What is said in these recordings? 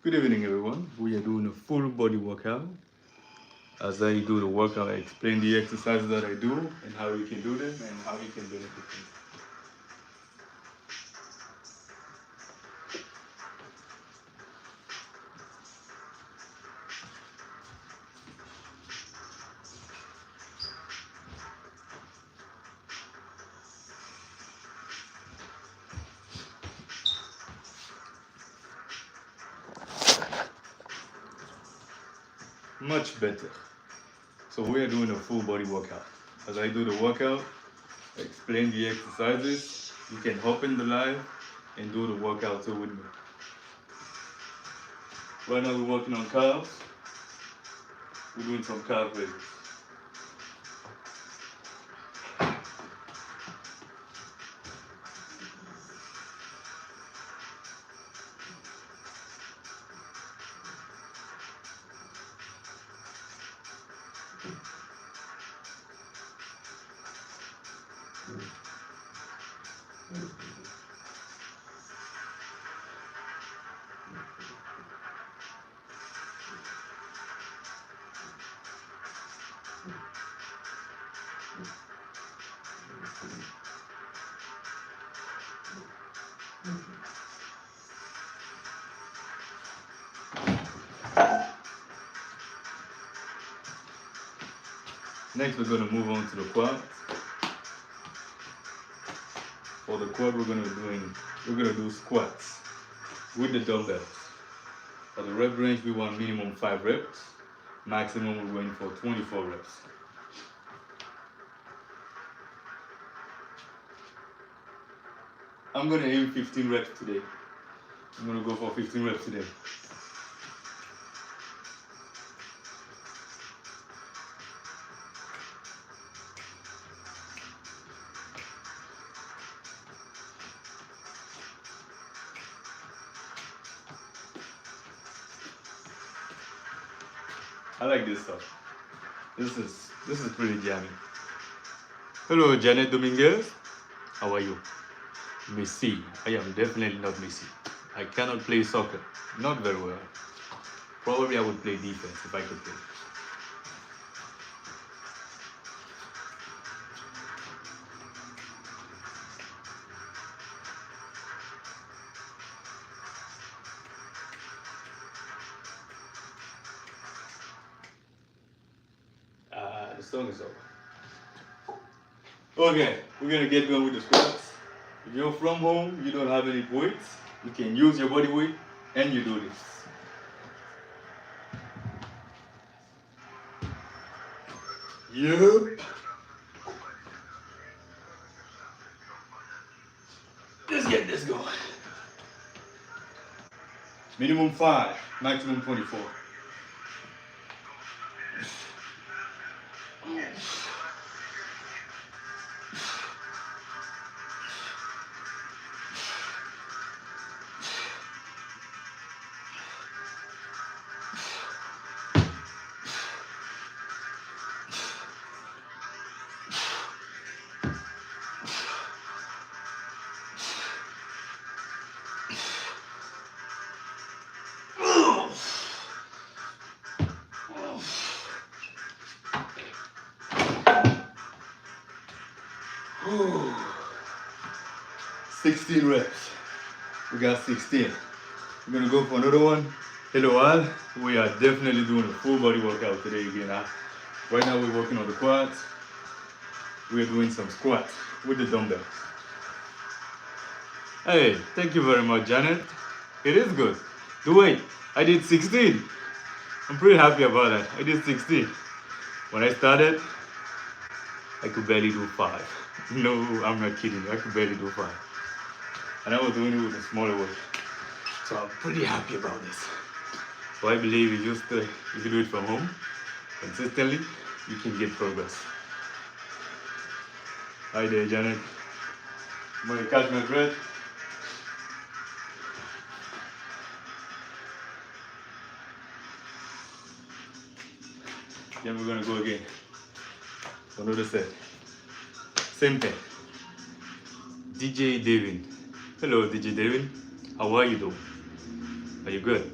Good evening, everyone. We are doing a full body workout. As I do the workout, I explain the exercises that I do and how you can do them and how you can benefit from them. Much better. So we are doing a full body workout. As I do the workout, I explain the exercises. You can hop in the live and do the workout too with me. Right now we're working on calves. We're doing some calf raises. Next, we're going to move on to the quad. For the quad, we're going to do squats with the dumbbells. For the rep range, we want minimum 5 reps. Maximum, we're going for 24 reps. I'm going to aim 15 reps today. I'm going to go for 15 reps today. I like this stuff. This is pretty jammy. Hello, Janet Dominguez. How are you? Messi. I am definitely not Messi. I cannot play soccer. Not very well. Probably I would play defense if I could play. The song is over. Okay, we're gonna get going with the squats. If you're from home, you don't have any weights, you can use your body weight and you do this. Yep. Let's get this going. Minimum 5, maximum 24. Ooh. 16 reps. We got 16. We're gonna go for another one. Hello all. We are definitely doing a full body workout today again. Right now we're working on the quads. We're doing some squats with the dumbbell. Hey, thank you very much, Janet. It is good. Do wait, I did 16. I'm pretty happy about that. I did 16. When I started, I could barely do 5. No, I'm not kidding. I could barely do 5. And I was doing it with a smaller weight. So I'm pretty happy about this. So I believe if you do it from home, consistently, you can get progress. Hi there, Janet. I'm gonna catch my breath. Then we're gonna go again. Another set. Same thing. DJ Devin. Hello, DJ Devin. How are you doing? Are you good?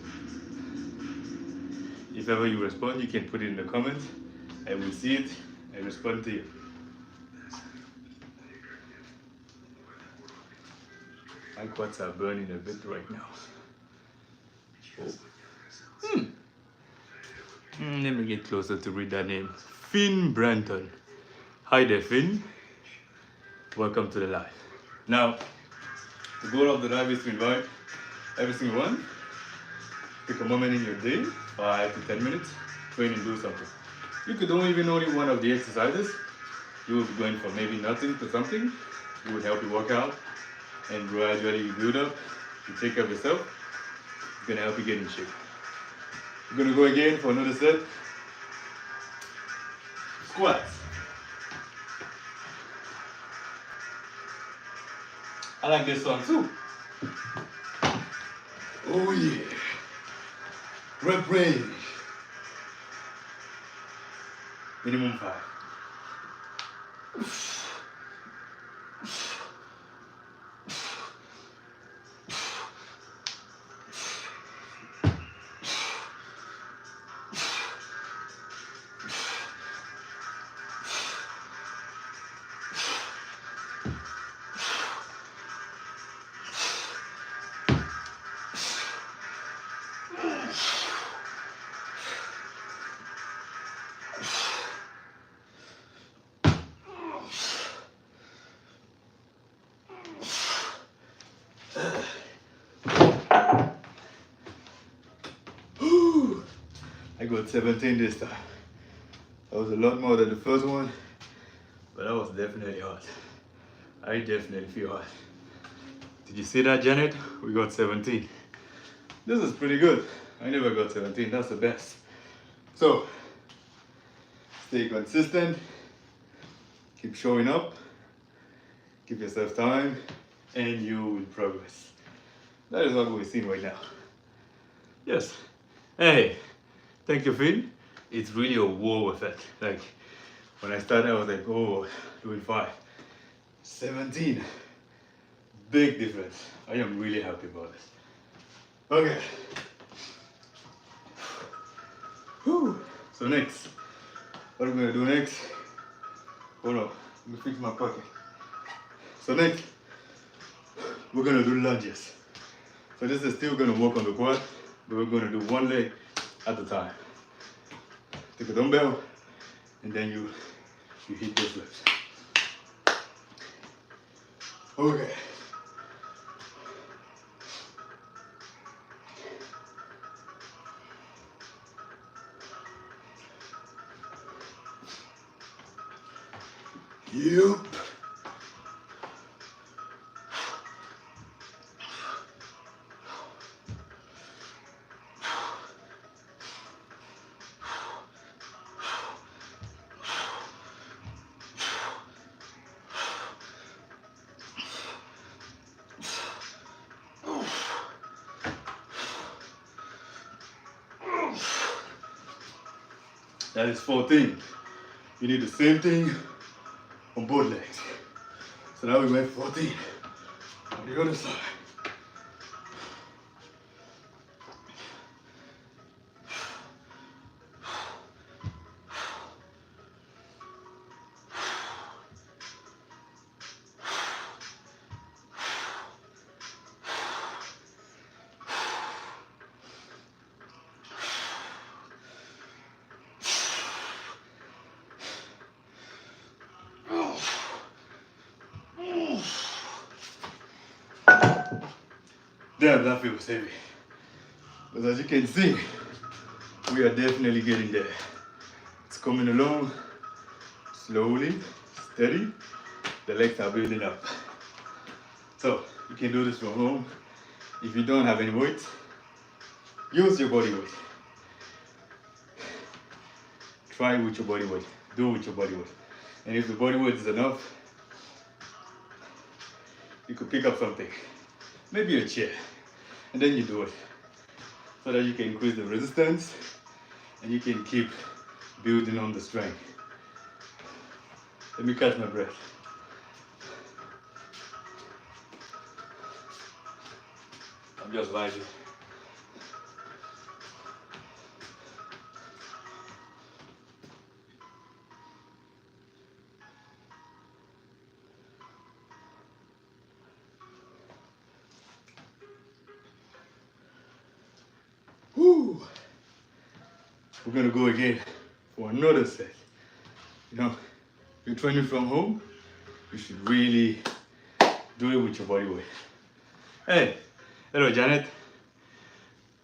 If ever you respond, you can put it in the comments. I will see it and respond to you. My quads are burning a bit right now. Oh. Let me get closer to read that name. Finn Branton. Hi there, Finn. Welcome to the live. Now, the goal of the live is to invite every single one. Take a moment in your day, 5 to 10 minutes, train and do something. You could do even only one of the exercises. You will be going from maybe nothing to something. It would help you work out and gradually you build up. You take care of yourself. It's gonna help you get in shape. We're gonna go again for another set. Squats. I like this one too. Oh yeah. Rep range. Minimum 5. I got 17 this time. That was a lot more than the first one, but that was definitely hard. I definitely feel hard. Did you see that, Janet? We got 17. This is pretty good. I never got 17, that's the best. So, stay consistent, keep showing up, give yourself time, and you will progress. That is what we're seeing right now. Yes. Hey, thank you, Finn. It's really a wow effect. Like, when I started, I was like, oh, doing 5. 17. Big difference. I am really happy about this. Okay. Whew. So next, what I'm gonna do next, hold on, let me fix my pocket. So next, we're gonna do lunges. So this is still gonna work on the quad, but we're gonna do one leg at a time. Take a dumbbell, and then you hit those legs. Okay. Yep. That is 14. You need the same thing on both legs. So now we went 14 on the other side. Damn, that feels heavy. But as you can see, we are definitely getting there. It's coming along slowly, steady. The legs are building up. So you can do this from home. If you don't have any weight, use your body weight. Try with your body weight. Do it with your body weight. And if the body weight is enough, you could pick up something, maybe a chair, and then you do it so that you can increase the resistance and you can keep building on the strength. Let me catch my breath. I'm just vibing. Woo! We're gonna go again for another set. You know, you're training from home, you should really do it with your body weight. Hey, hello Janet.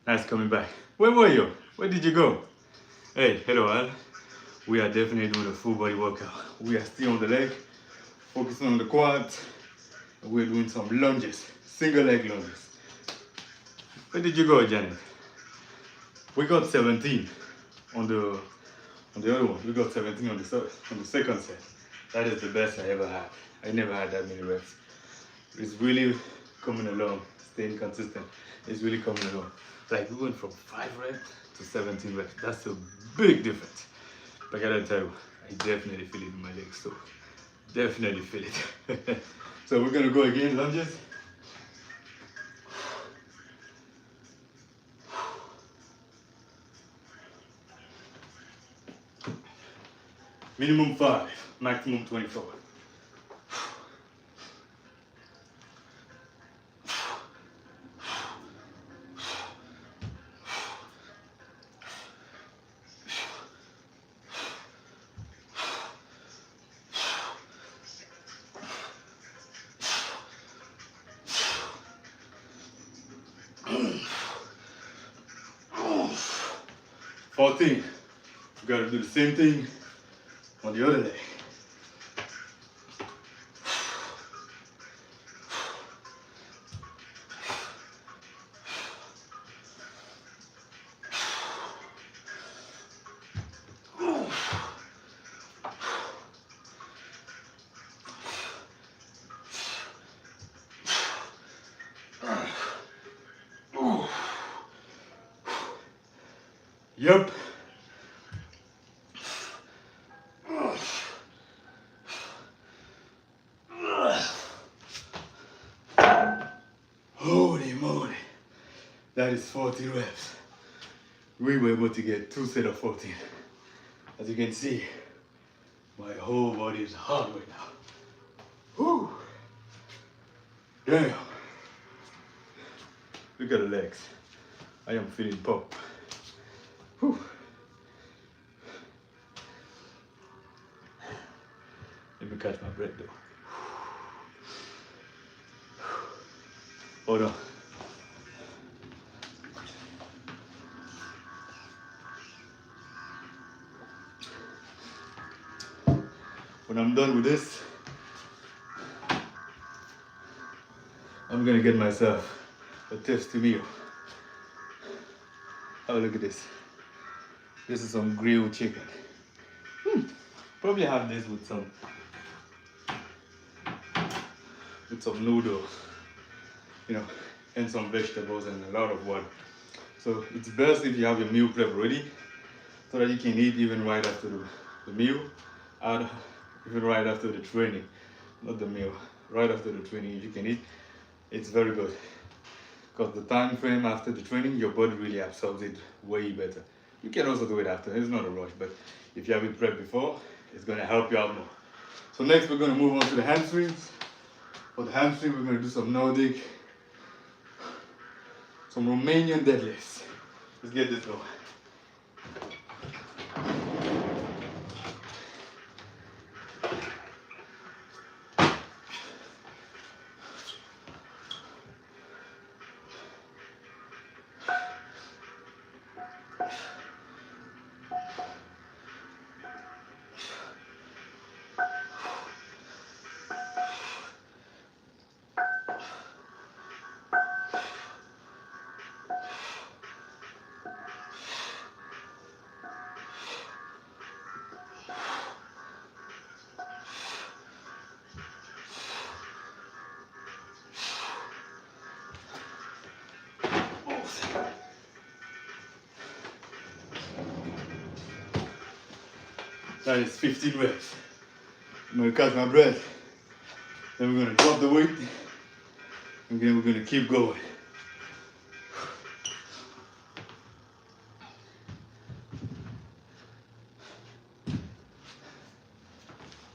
Nice coming back. Where were you? Where did you go? Hey, hello Al. We are definitely doing a full body workout. We are still on the leg, focusing on the quads. We're doing some lunges, single leg lunges. Where did you go, Janet? We got 17 on the other one. We got 17 on the second set. That is the best I ever had. I never had that many reps. It's really coming along, staying consistent. It's really coming along. Like we went from 5 reps to 17 reps. That's a big difference. But I gotta tell you, I definitely feel it in my legs. So definitely feel it. So we're gonna go again, lunges. Minimum 5, maximum 24. You gotta do the same thing on the other leg. Yep. Holy moly. That is 14 reps. We were able to get 2 sets of 14. As you can see, my whole body is hot right now. Whew. Damn. Look at the legs. I am feeling pop. Whew. Let me catch my breath though. Hold on. When I'm done with this, I'm gonna get myself a tasty meal. Oh, look at this. This is some grilled chicken. Probably have this with some noodles, you know, and some vegetables and a lot of water. So it's best if you have your meal prep ready so that you can eat even right after the meal, even right after the training, not the meal, right after the training you can eat. It's very good because the time frame after the training, your body really absorbs it way better. You can also do it after, it's not a rush, but if you have it prepped before, it's gonna help you out more. So next we're gonna move on to the hamstrings. For the hamstring, we're gonna do some Nordic, some Romanian deadlifts. Let's get this going. That is 15 reps. I'm gonna catch my breath. Then we're gonna drop the weight. And then we're gonna keep going.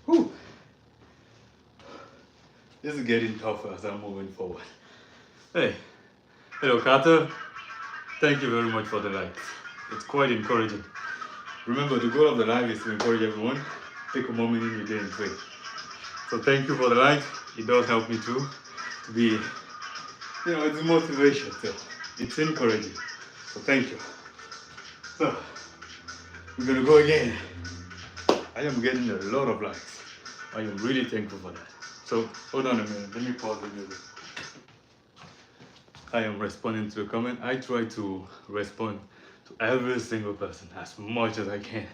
Whew. This is getting tougher as I'm moving forward. Hey, hello Carter. Thank you very much for the likes. It's quite encouraging. Remember, the goal of the live is to encourage everyone. Take a moment in your day and pray. So thank you for the likes. It does help me too to be, it's motivation. So it's encouraging. So thank you. So we're gonna go again. I am getting a lot of likes. I am really thankful for that. So hold on a minute. Let me pause the music. I am responding to a comment. I try to respond to every single person as much as I can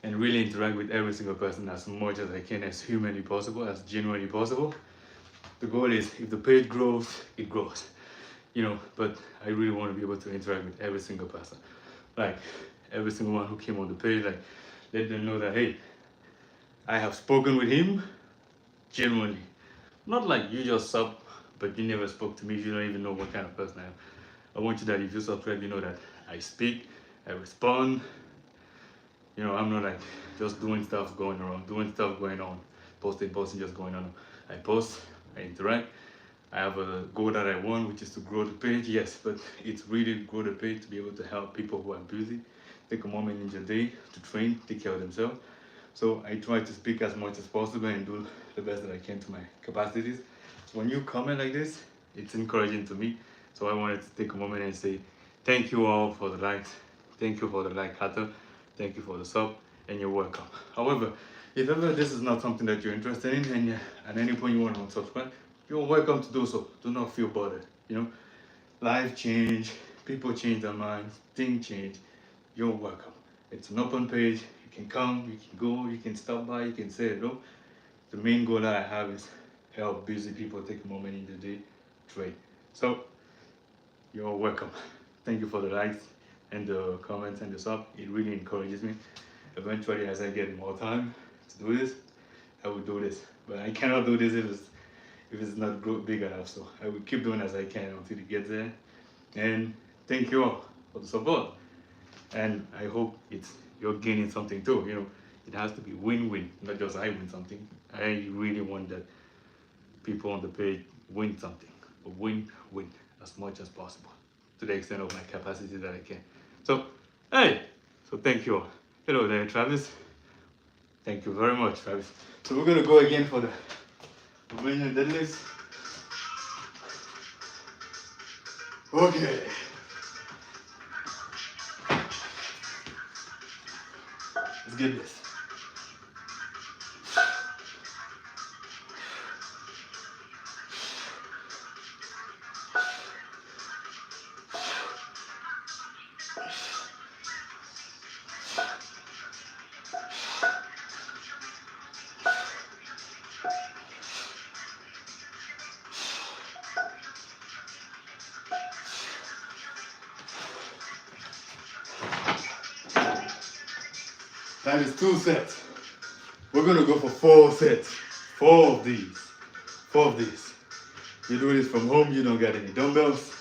and really interact with every single person as much as I can, as humanly possible, as genuinely possible. The goal is if the page grows, it grows, but I really want to be able to interact with every single person, like every single one who came on the page, like let them know that, hey, I have spoken with him genuinely, not like you just sub but you never spoke to me, you don't even know what kind of person I am. I want you that if you subscribe, you know that I speak, I respond. I'm not like just doing stuff going around, doing stuff going on, posting, just going on. I post, I interact. I have a goal that I want, which is to grow the page, yes, but it's really grow the page to be able to help people who are busy, take a moment in your day to train, take care of themselves. So I try to speak as much as possible and do the best that I can to my capacities. So when you comment like this, it's encouraging to me. So I wanted to take a moment and say thank you all for the likes. Thank you for the like, Hatter. Thank you for the sub, and you're welcome. However, if ever this is not something that you're interested in and at any point you want to unsubscribe, you're welcome to do so. Do not feel bothered. Life change, people change their minds, things change. You're welcome. It's an open page. You can come, you can go, you can stop by, you can say hello. The main goal that I have is help busy people take a moment in the day, train. So you're welcome. Thank you for the likes and the comments and the sub. It really encourages me. Eventually, as I get more time to do this, I will do this. But I cannot do this if it's not big enough. So I will keep doing as I can until it gets there. And thank you all for the support. And I hope you're gaining something too. It has to be win-win, not just I win something. I really want that people on the page win something, but win as much as possible to the extent of my capacity that I can. So, hey, so thank you all. Hello there, Travis. Thank you very much, Travis. So we're gonna go again for the Romanian deadlifts. Okay. Let's get this. That is 2 sets. We're gonna go for 4 sets. 4 of these. 4 of these. You do this from home, you don't got any dumbbells.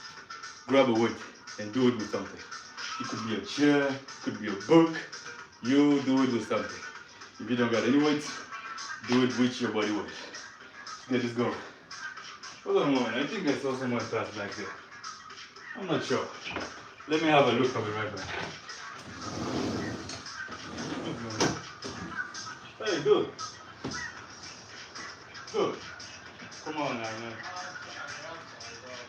Grab a weight and do it with something. It could be a chair, it could be a book. You do it with something. If you don't got any weights, do it with your body weight. Let's get this going. Hold on a moment, I think I saw someone class back there. I'm not sure. Let me have a look. I'll be right back. Hey, good. Good. Come on now, man.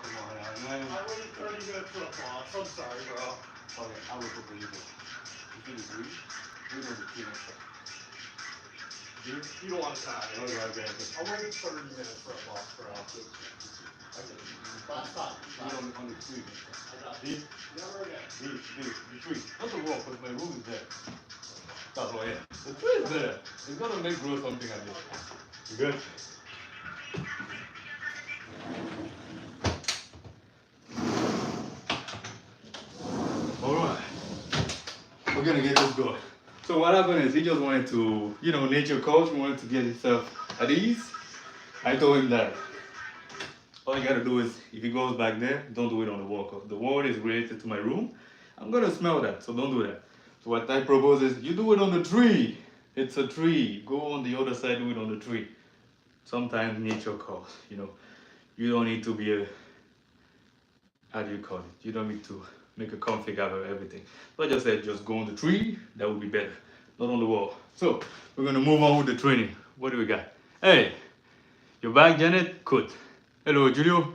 Come on now, man. I waited 30 minutes for the boss. I'm sorry, bro. Okay, I will put the you. You feel agree? We don't do too much stuff. You don't want to tie. Okay, okay. I waited 30 minutes for a boss, bro. Last time. On the tree. I got These? Never again. The tree. Not the wall, but my room is there. That's why, yeah. The tree is there. It's gonna make grow something like this. You good? Alright. We're gonna get this going. So what happened is he just wanted to, nature coach wanted to get himself at ease. I told him that all you gotta do is, if he goes back there, don't do it on the wall. 'Cause the wall is related to my room. I'm gonna smell that, so don't do that. So what I propose is, you do it on the tree. It's a tree. Go on the other side, do it on the tree. Sometimes nature calls, You don't need to be how do you call it? You don't need to make a config out of everything. So I just said, just go on the tree. That would be better, not on the wall. So we're gonna move on with the training. What do we got? Hey, you back, Janet? Good. Hello, Julio.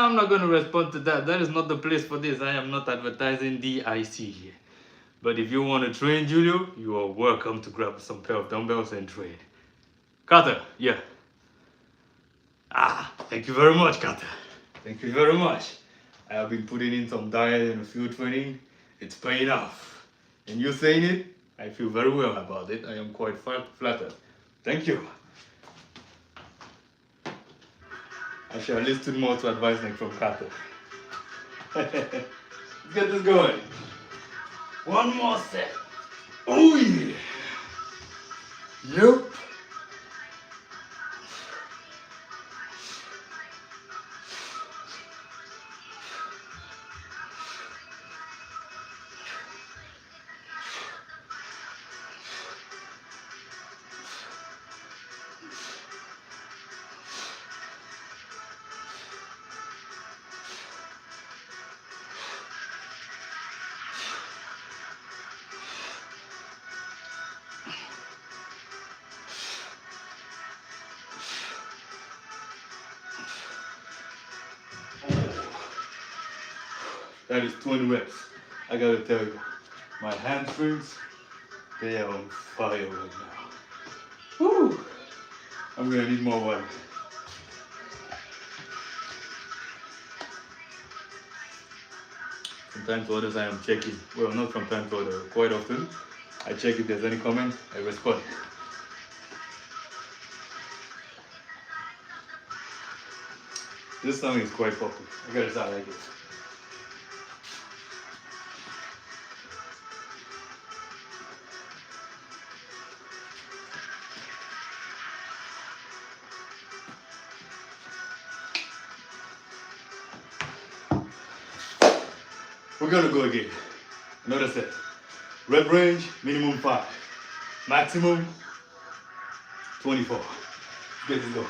I'm not going to respond to that. That is not the place for this. I am not advertising DIC here. But if you want to train, Julio, you are welcome to grab some pair of dumbbells and train. Carter, yeah. Thank you very much, Carter. Thank you very much. I have been putting in some diet and a few training. It's paying off. And you saying it, I feel very well about it. I am quite flattered. Thank you. I shall listen more to advisement from Carter. Let's get this going. One more set. Oh yeah. Yep. That is 20 reps. I gotta tell you, my hamstrings, they are on fire right now. Woo! I'm gonna need more water. From time to others I am checking, well, not from time to others, quite often. I check if there's any comment, I respond. This song is quite popular. I gotta say I like it. We're gonna go again. Another set. Rep range, minimum 5. Maximum 24. Get this going.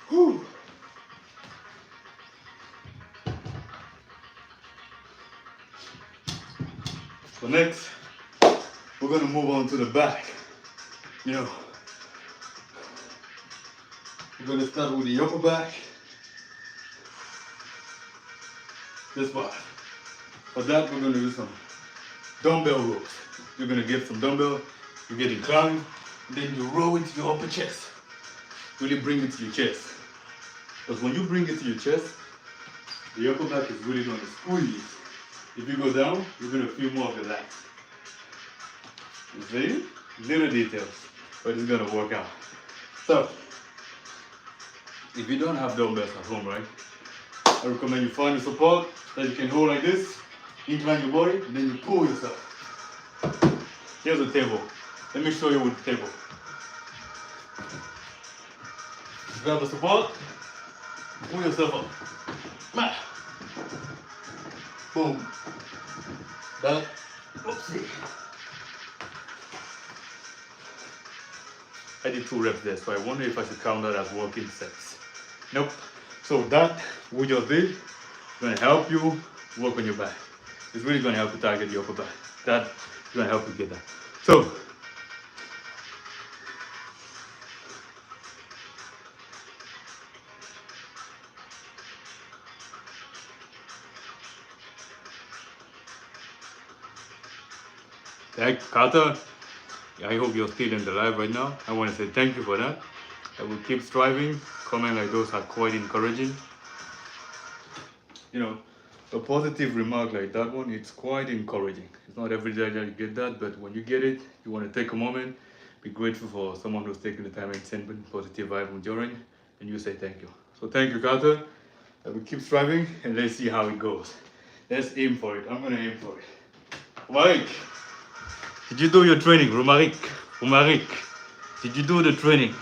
Whew. So next, we're gonna move on to the back. We're gonna start with the upper back. This part. For that, we're gonna do some dumbbell rows. You're gonna get some dumbbell, you get inclined, then you row into your upper chest. Really bring it to your chest. Because when you bring it to your chest, the upper back is really gonna squeeze. If you go down, you're gonna feel more of the lats. You see? Little details, but it's gonna work out. So, if you don't have dumbbells at home, right? I recommend you find a support that you can hold like this, incline your body, and then you pull yourself. Here's a table. Let me show you with the table. Grab the support, pull yourself up. Boom. That. Oopsie. I did 2 reps there, so I wonder if I should count that as working sets. Nope. So that we just did is going to help you work on your back. It's really going to help you target the upper back. That's going to help you get that. So, Carter, I hope you're still in the live right now. I want to say thank you for that. I will keep striving. Comments like those are quite encouraging. You know, a positive remark like that one, it's quite encouraging. It's not every day that you get that, but when you get it, you want to take a moment, be grateful for someone who's taking the time and sending positive vibe during, and you say thank you. So thank you, Carter. I will keep striving, and let's see how it goes. Let's aim for it. I'm gonna aim for it. Mike, did you do your training? Romaric, did you do the training?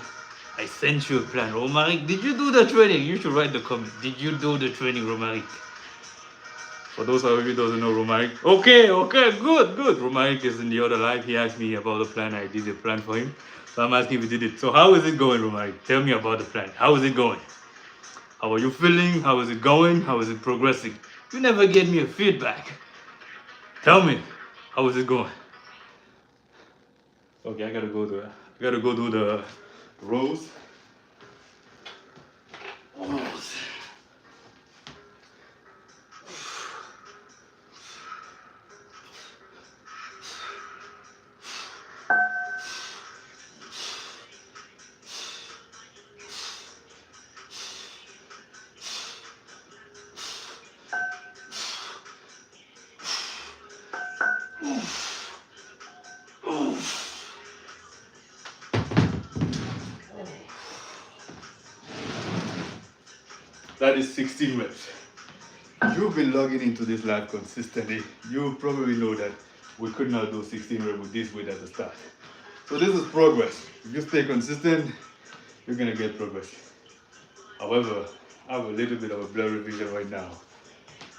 I sent you a plan. Romaric, did you do the training? You should write the comment. Did you do the training, Romaric? For those of you who don't know Romaric. Okay, good. Romaric is in the other live. He asked me about the plan. I did the plan for him. So I'm asking if he did it. So how is it going, Romaric? Tell me about the plan. How is it going? How are you feeling? How is it going? How is it progressing? You never gave me a feedback. Tell me, how is it going? Okay, I gotta go do the rows. That is 16 reps. You've been logging into this live consistently. You probably know that we could not do 16 reps with this weight at the start. So this is progress. If you stay consistent, you're gonna get progress. However, I have a little bit of a blurry vision right now.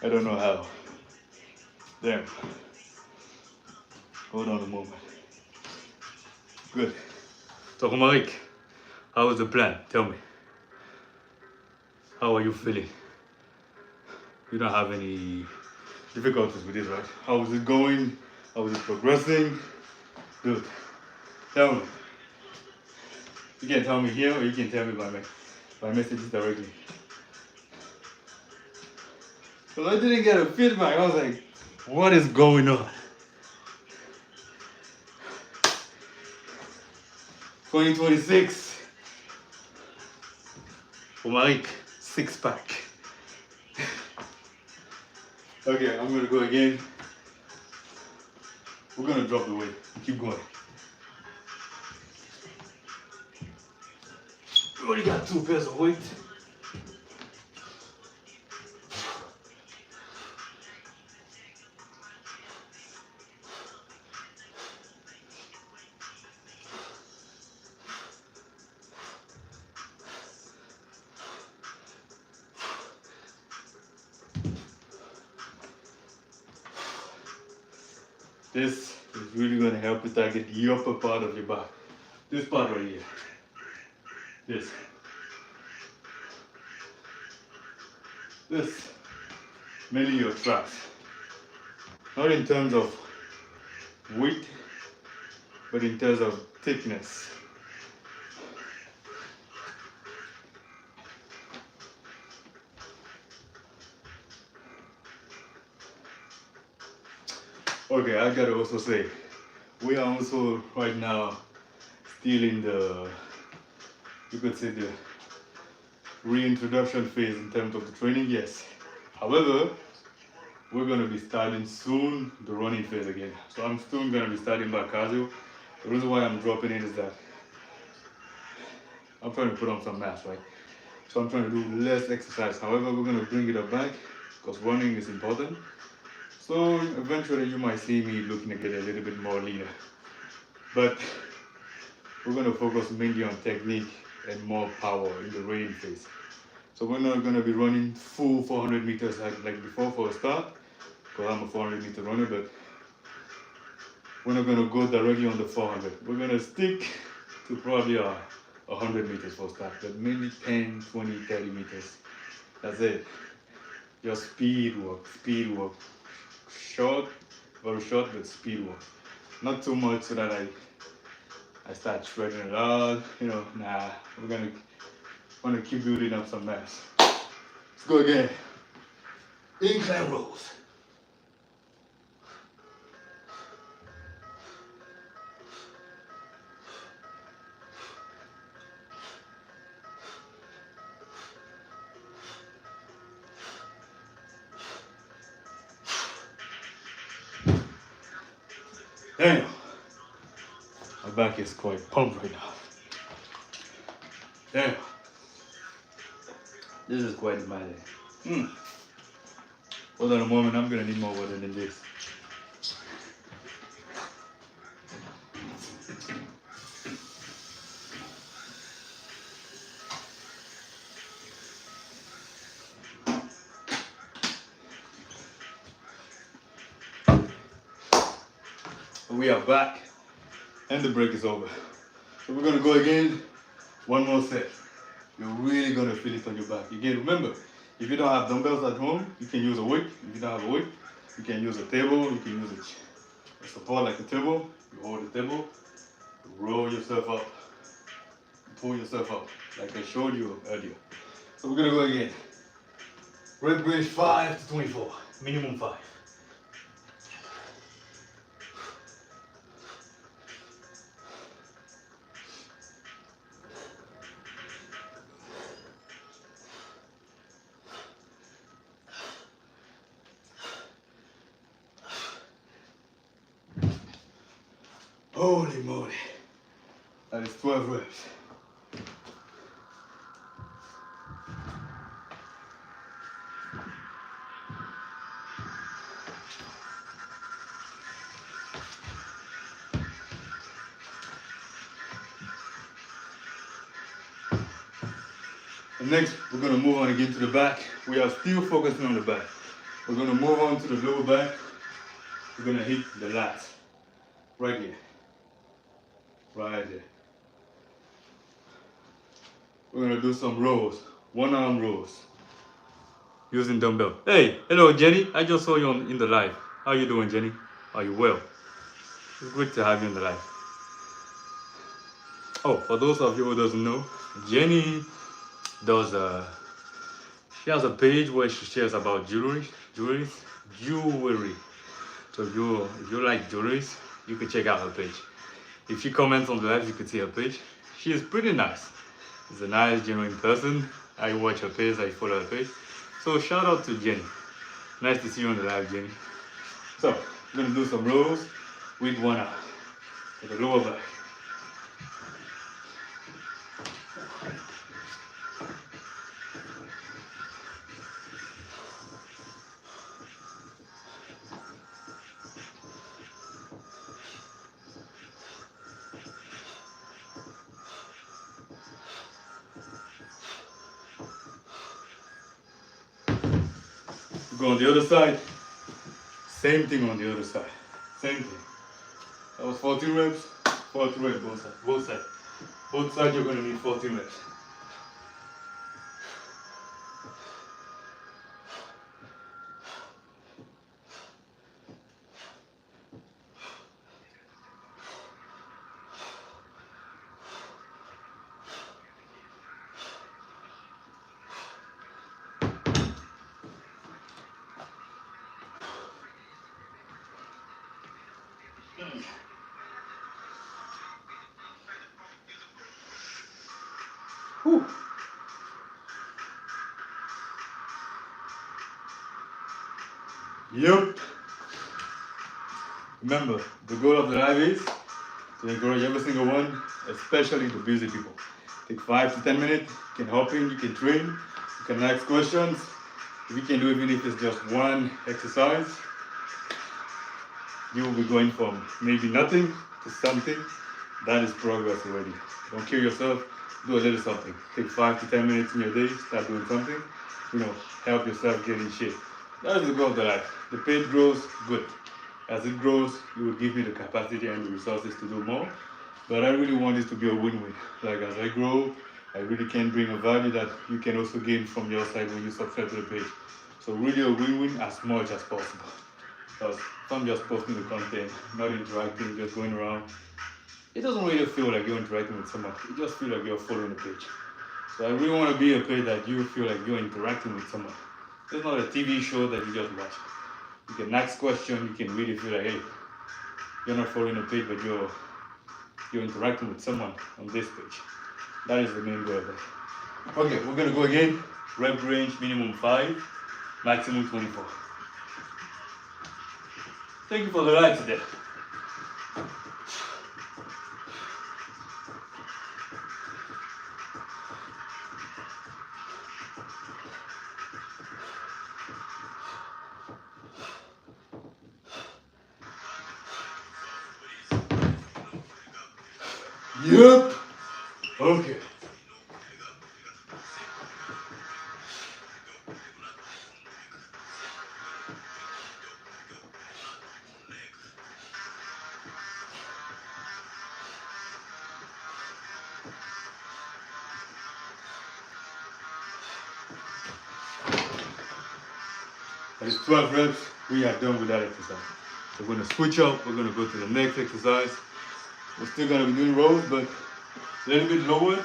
I don't know how. Damn. Hold on a moment. Good. So Romaric, how was the plan? Tell me. How are you feeling? You don't have any difficulties with this, right? How is it going? How is it progressing? Good. Tell me. You can tell me here or you can tell me by messages directly. But I didn't get a feedback. I was like, what is going on? 2026. Romaric, 6-pack. Okay, I'm gonna go again. We're gonna drop the weight. Keep going. We already got 2 pairs of weight. This is really going to help you target the upper part of your back. This part right here. This. This. Mainly your traps. Not in terms of weight, but in terms of thickness. Okay, I gotta also say, we are also right now still in the, you could say the reintroduction phase in terms of the training, yes. However, we're gonna be starting soon the running phase again. So I'm still gonna be starting by cardio. The reason why I'm dropping it is that I'm trying to put on some mass, right? So I'm trying to do less exercise. However, we're gonna bring it up back because running is important. So eventually you might see me looking to get a little bit more leaner. But we're going to focus mainly on technique and more power in the running phase. So we're not going to be running full 400 meters like before for a start, because I'm a 400 meter runner, but we're not going to go directly on the 400. We're going to stick to probably 100 meters for a start, but mainly 10, 20, 30 meters. That's it. Just speed work. Short, very short, but speed work. Not too much so that I start shredding it out. Nah, we're gonna keep building up some mass. Let's go again. Incline rows. Damn. My back is quite pumped right now. Damn. This is quite demanding. Hold on a moment, I'm gonna need more water than this. We are back and the break is over. So we're gonna go again, one more set. You're really gonna feel it on your back. Again, remember, if you don't have dumbbells at home, you can use a weight. If you don't have a weight, you can use a table, you can use a support like a table. You hold the table, you roll yourself up, pull yourself up, like I showed you earlier. So we're gonna go again. Rep range 5 to 24, minimum 5. Holy moly, that is 12 reps. And next, we're gonna move on again to the back. We are still focusing on the back. We're gonna move on to the lower back. We're gonna hit the lats, right here. Right there. We're gonna do some rows, one arm rows, using dumbbell. Hey, hello Jenny. I just saw you in the live. How you doing, Jenny? Are you well? It's good to have you in the live. Oh, for those of you who doesn't know, Jenny does she has a page where she shares about jewelry. So if you like jewelries, you can check out her page. If she comments on the live, you can see her page. She is pretty nice. She's a nice, genuine person. I watch her page, I follow her page. So shout out to Jenny. Nice to see you on the live, Jenny. So we're gonna do some rows with one arm at the lower back. Go on the other side. Same thing on the other side. Same thing. That was 14 reps. 14 reps both sides. Both sides. Both sides you're gonna need 14 reps. Whew. Yep. Remember, the goal of the live is to encourage every single one, especially the busy people. Take 5 to 10 minutes, you can hop in, you can train, you can ask questions. If you can do even if it's just one exercise, you will be going from maybe nothing to something. That is progress already. Don't kill yourself, do a little something. Take 5 to 10 minutes in your day, start doing something, help yourself get in shape. That is the goal of the life. The page grows, good. As it grows, it will give me the capacity and the resources to do more. But I really want this to be a win-win. Like as I grow, I really can bring a value that you can also gain from your side when you subscribe to the page. So really a win-win as much as possible. Because if I'm just posting the content, not interacting, just going around, it doesn't really feel like you're interacting with someone. It just feels like you're following the page. So I really want to be a page that you feel like you're interacting with someone. It's not a TV show that you just watch. You can ask questions, you can really feel like, hey, you're not following a page, but you're interacting with someone on this page. That is the main goal of it. Okay, we're gonna go again. Rep range minimum 5, maximum 24. Thank you for the ride today. Yep. Okay. That is 12 reps. We are done with that exercise. We're going to switch up. We're going to go to the next exercise. We're still going to be doing rows, but a little bit lower.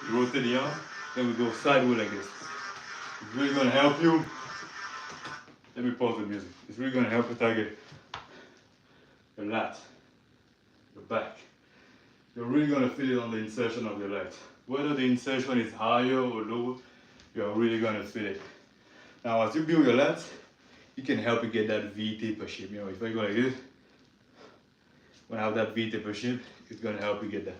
You rotate the arm. Then we go sideways like this. It's really going to help you. Let me pause the music. It's really going to help you target your lats, your back. You're really going to feel it on the insertion of your legs. Whether the insertion is higher or lower, you're really going to feel it. Now, as you build your lats, it can help you get that V taper shape. You know, if I go like this, when I have that V taper shape, it's going to help you get that.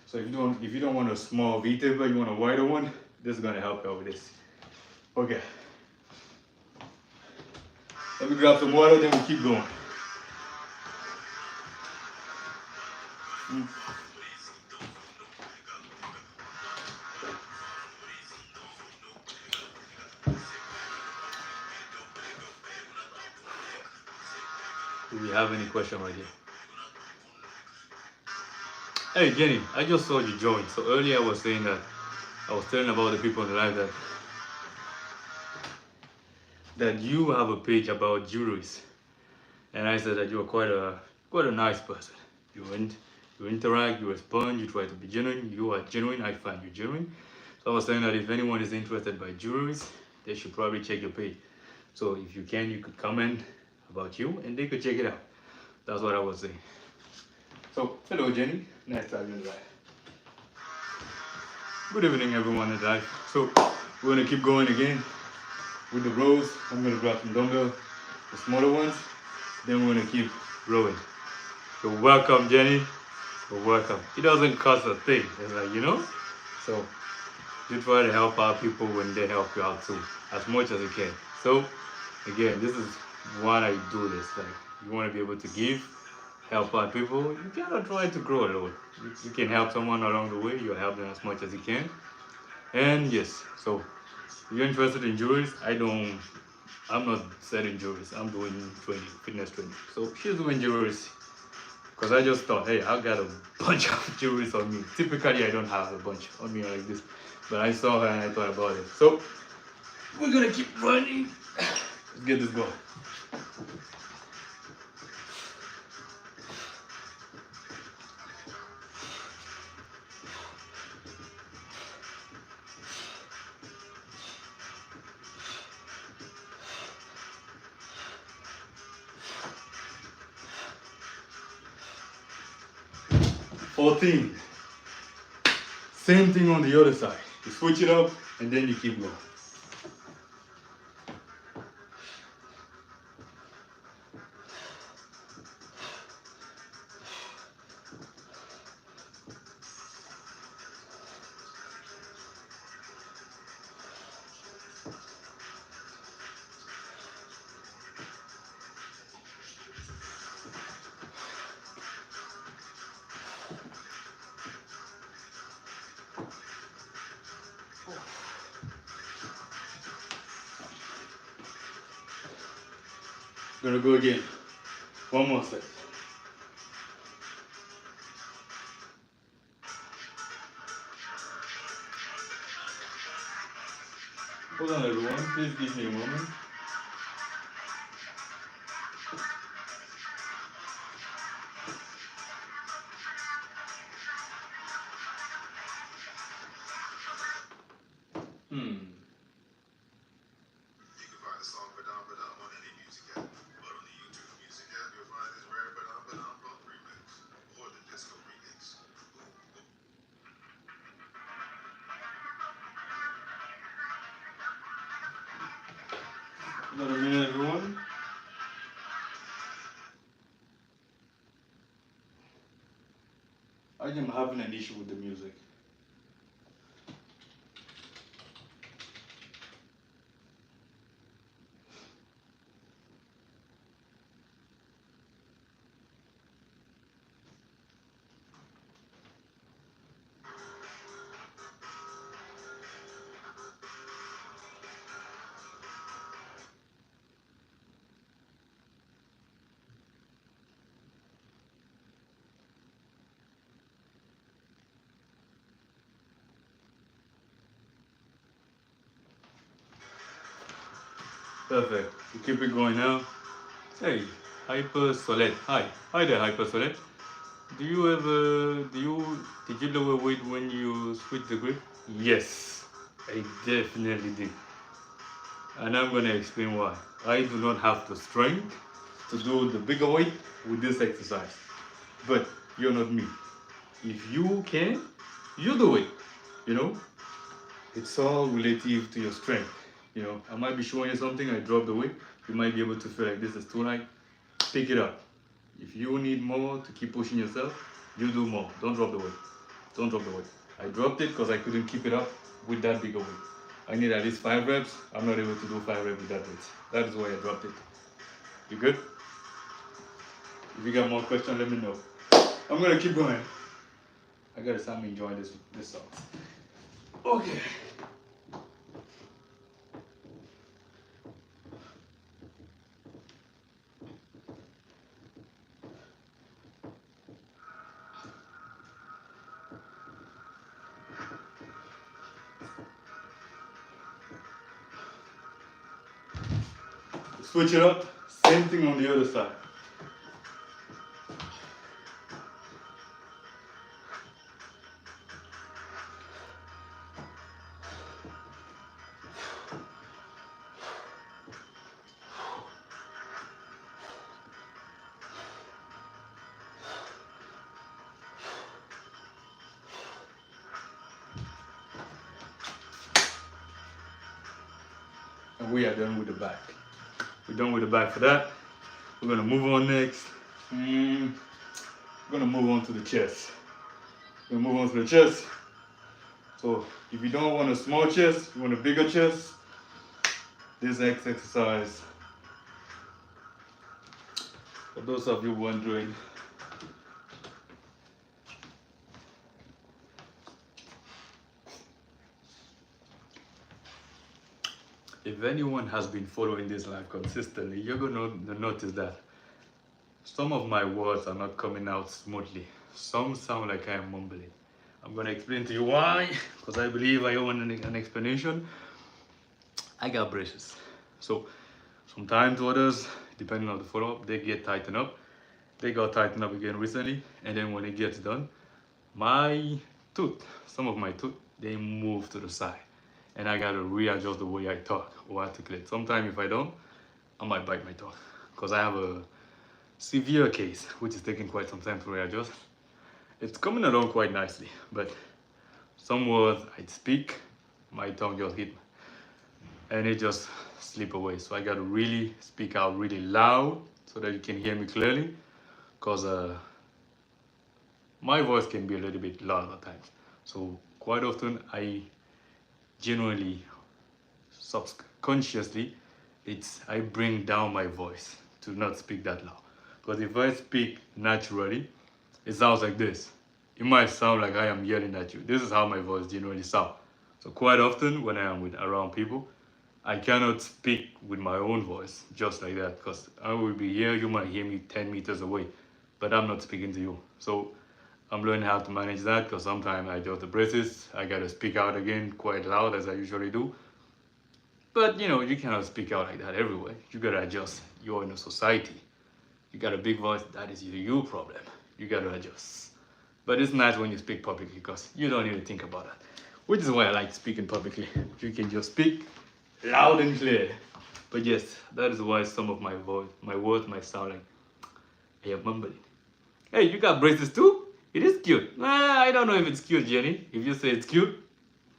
So if you don't want a small V taper, you want a wider one, this is going to help you out with this. Okay. Let me grab some water, then we keep going. Do we have any question right here? Hey Jenny, I just saw you join. So earlier I was saying that I was telling about the people in the life that you have a page about jewelries, and I said that you are quite a nice person. You interact, you respond, you try to be genuine. You are genuine. I find you genuine. So I was saying that if anyone is interested by jewelries, they should probably check your page. So if you can, you could comment about you, and they could check it out. That's what I was saying. So hello Jenny, nice to have you in the live. Good evening everyone in the live. So we're gonna keep going again with the rows. I'm gonna grab some dumbbell, the smaller ones, then we're gonna keep rowing. You're welcome Jenny, you're welcome. It doesn't cost a thing, it's like, you know? So you try to help out people when they help you out too, as much as you can. So again, this is why I do this. Like, you wanna be able to give, help out people. You cannot try to grow alone. You can help someone along the way. You help them as much as you can. And yes, so if you're interested in jewelries, I'm not selling jewelries. I'm doing training, fitness training. So she's doing jewelries because I just thought, hey, I got a bunch of jewelries on me. Typically, I don't have a bunch on me like this, but I saw her and I thought about it. So we're gonna keep running. Let's get this going. Fourteen. Same thing on the other side. You switch it up and then you keep going. Gonna go again. One more set. Hold on everyone, please give me a moment. Another minute everyone. I am having an issue with the music. Perfect. We keep it going now. Hey, Hyper Solid. Hi there, Hyper Solid. Did you lower weight when you switch the grip? Yes, I definitely did. And I'm gonna explain why. I do not have the strength to do the bigger weight with this exercise. But you're not me. If you can, you do it. You know, it's all relative to your strength. You know, I might be showing you something, I drop the weight, you might be able to feel like this is too light, pick it up. If you need more to keep pushing yourself, you do more. Don't drop the weight. Don't drop the weight. I dropped it because I couldn't keep it up with that bigger weight. I need at least 5 reps. I'm not able to do 5 reps with that weight. That is why I dropped it. You good? If you got more questions, let me know. I'm gonna keep going. I gotta start enjoying this song. Okay. Switch it up. Same thing on the other side. And we are done with the back. We're done with the back for that. We're gonna move on next. We're gonna move on to the chest. We're gonna move on to the chest. So if you don't want a small chest, you want a bigger chest, this exercise, for those of you wondering, if anyone has been following this live consistently, you're gonna notice that some of my words are not coming out smoothly. Some sound like I am mumbling. I'm gonna explain to you why, because I believe I owe an explanation. I got braces. So sometimes to others, depending on the follow-up, they get tightened up. They got tightened up again recently, and then when it gets done, my tooth, some of my tooth, they move to the side. And I gotta readjust the way I talk or articulate. Sometimes if I don't, I might bite my tongue. Because I have a severe case, which is taking quite some time to readjust. It's coming along quite nicely, but some words I'd speak, my tongue just hit me. And it just slip away. So I gotta really speak out really loud so that you can hear me clearly. Because my voice can be a little bit loud at times. So quite often I genuinely, subconsciously, I bring down my voice to not speak that loud. Because if I speak naturally, it sounds like this. It might sound like I am yelling at you. This is how my voice generally sounds. So quite often when I am around people, I cannot speak with my own voice just like that, because I will be here, you might hear me 10 meters away, but I'm not speaking to you. So I'm learning how to manage that, because sometimes I adjust the braces, I gotta speak out again quite loud as I usually do. But you know, you cannot speak out like that everywhere. You gotta adjust. You're in a society. You got a big voice, that is your problem. You gotta adjust. But it's nice when you speak publicly, because you don't even think about that. Which is why I like speaking publicly. You can just speak loud and clear. But yes, that is why some of my words might sound like I am mumbling. Hey, you got braces too? It is cute. I don't know if it's cute, Jenny. If you say it's cute,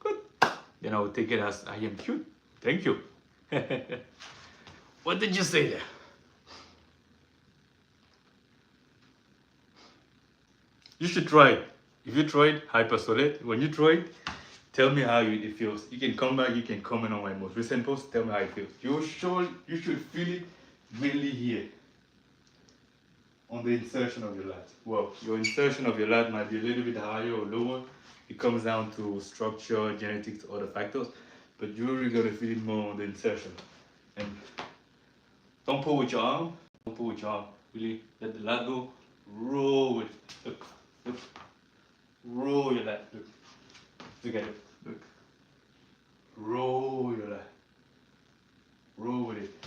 good. Then I will take it as I am cute. Thank you. What did you say there? You should try it. If you try it, hypersolid. When you try it, tell me how it feels. You can come back, you can comment on my most recent post, tell me how it feels. You should feel it mainly here, on the insertion of your lat. Well, your insertion of your lat might be a little bit higher or lower. It comes down to structure, genetics, other factors, but you're really gonna feel it more on the insertion. And don't pull with your arm, don't pull with your arm. Really let the lat go, roll with it. Look, roll your lat, look at it, look. Roll your lat. roll with it.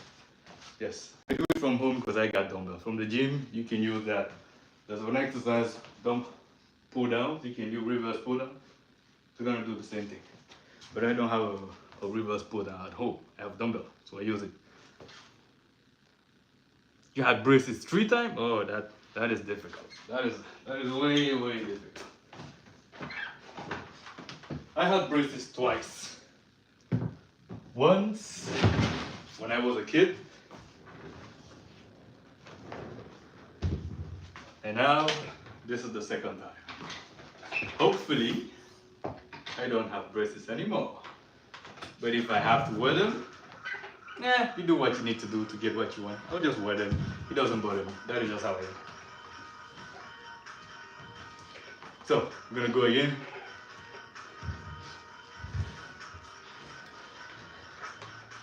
Yes, I do it from home because I got dumbbells. From the gym, you can use that. There's an exercise, dump, pull down. You can do reverse pull down. We're gonna do the same thing. But I don't have a reverse pull down at home. I have dumbbell, so I use it. You had braces 3 times? Oh, that is difficult. That is way difficult. I had braces twice. Once when I was a kid, and now this is the second time. Hopefully, I don't have braces anymore. But if I have to wear them, you do what you need to do to get what you want. I'll just wear them. It doesn't bother me. That is just how I am. So, I'm gonna go again.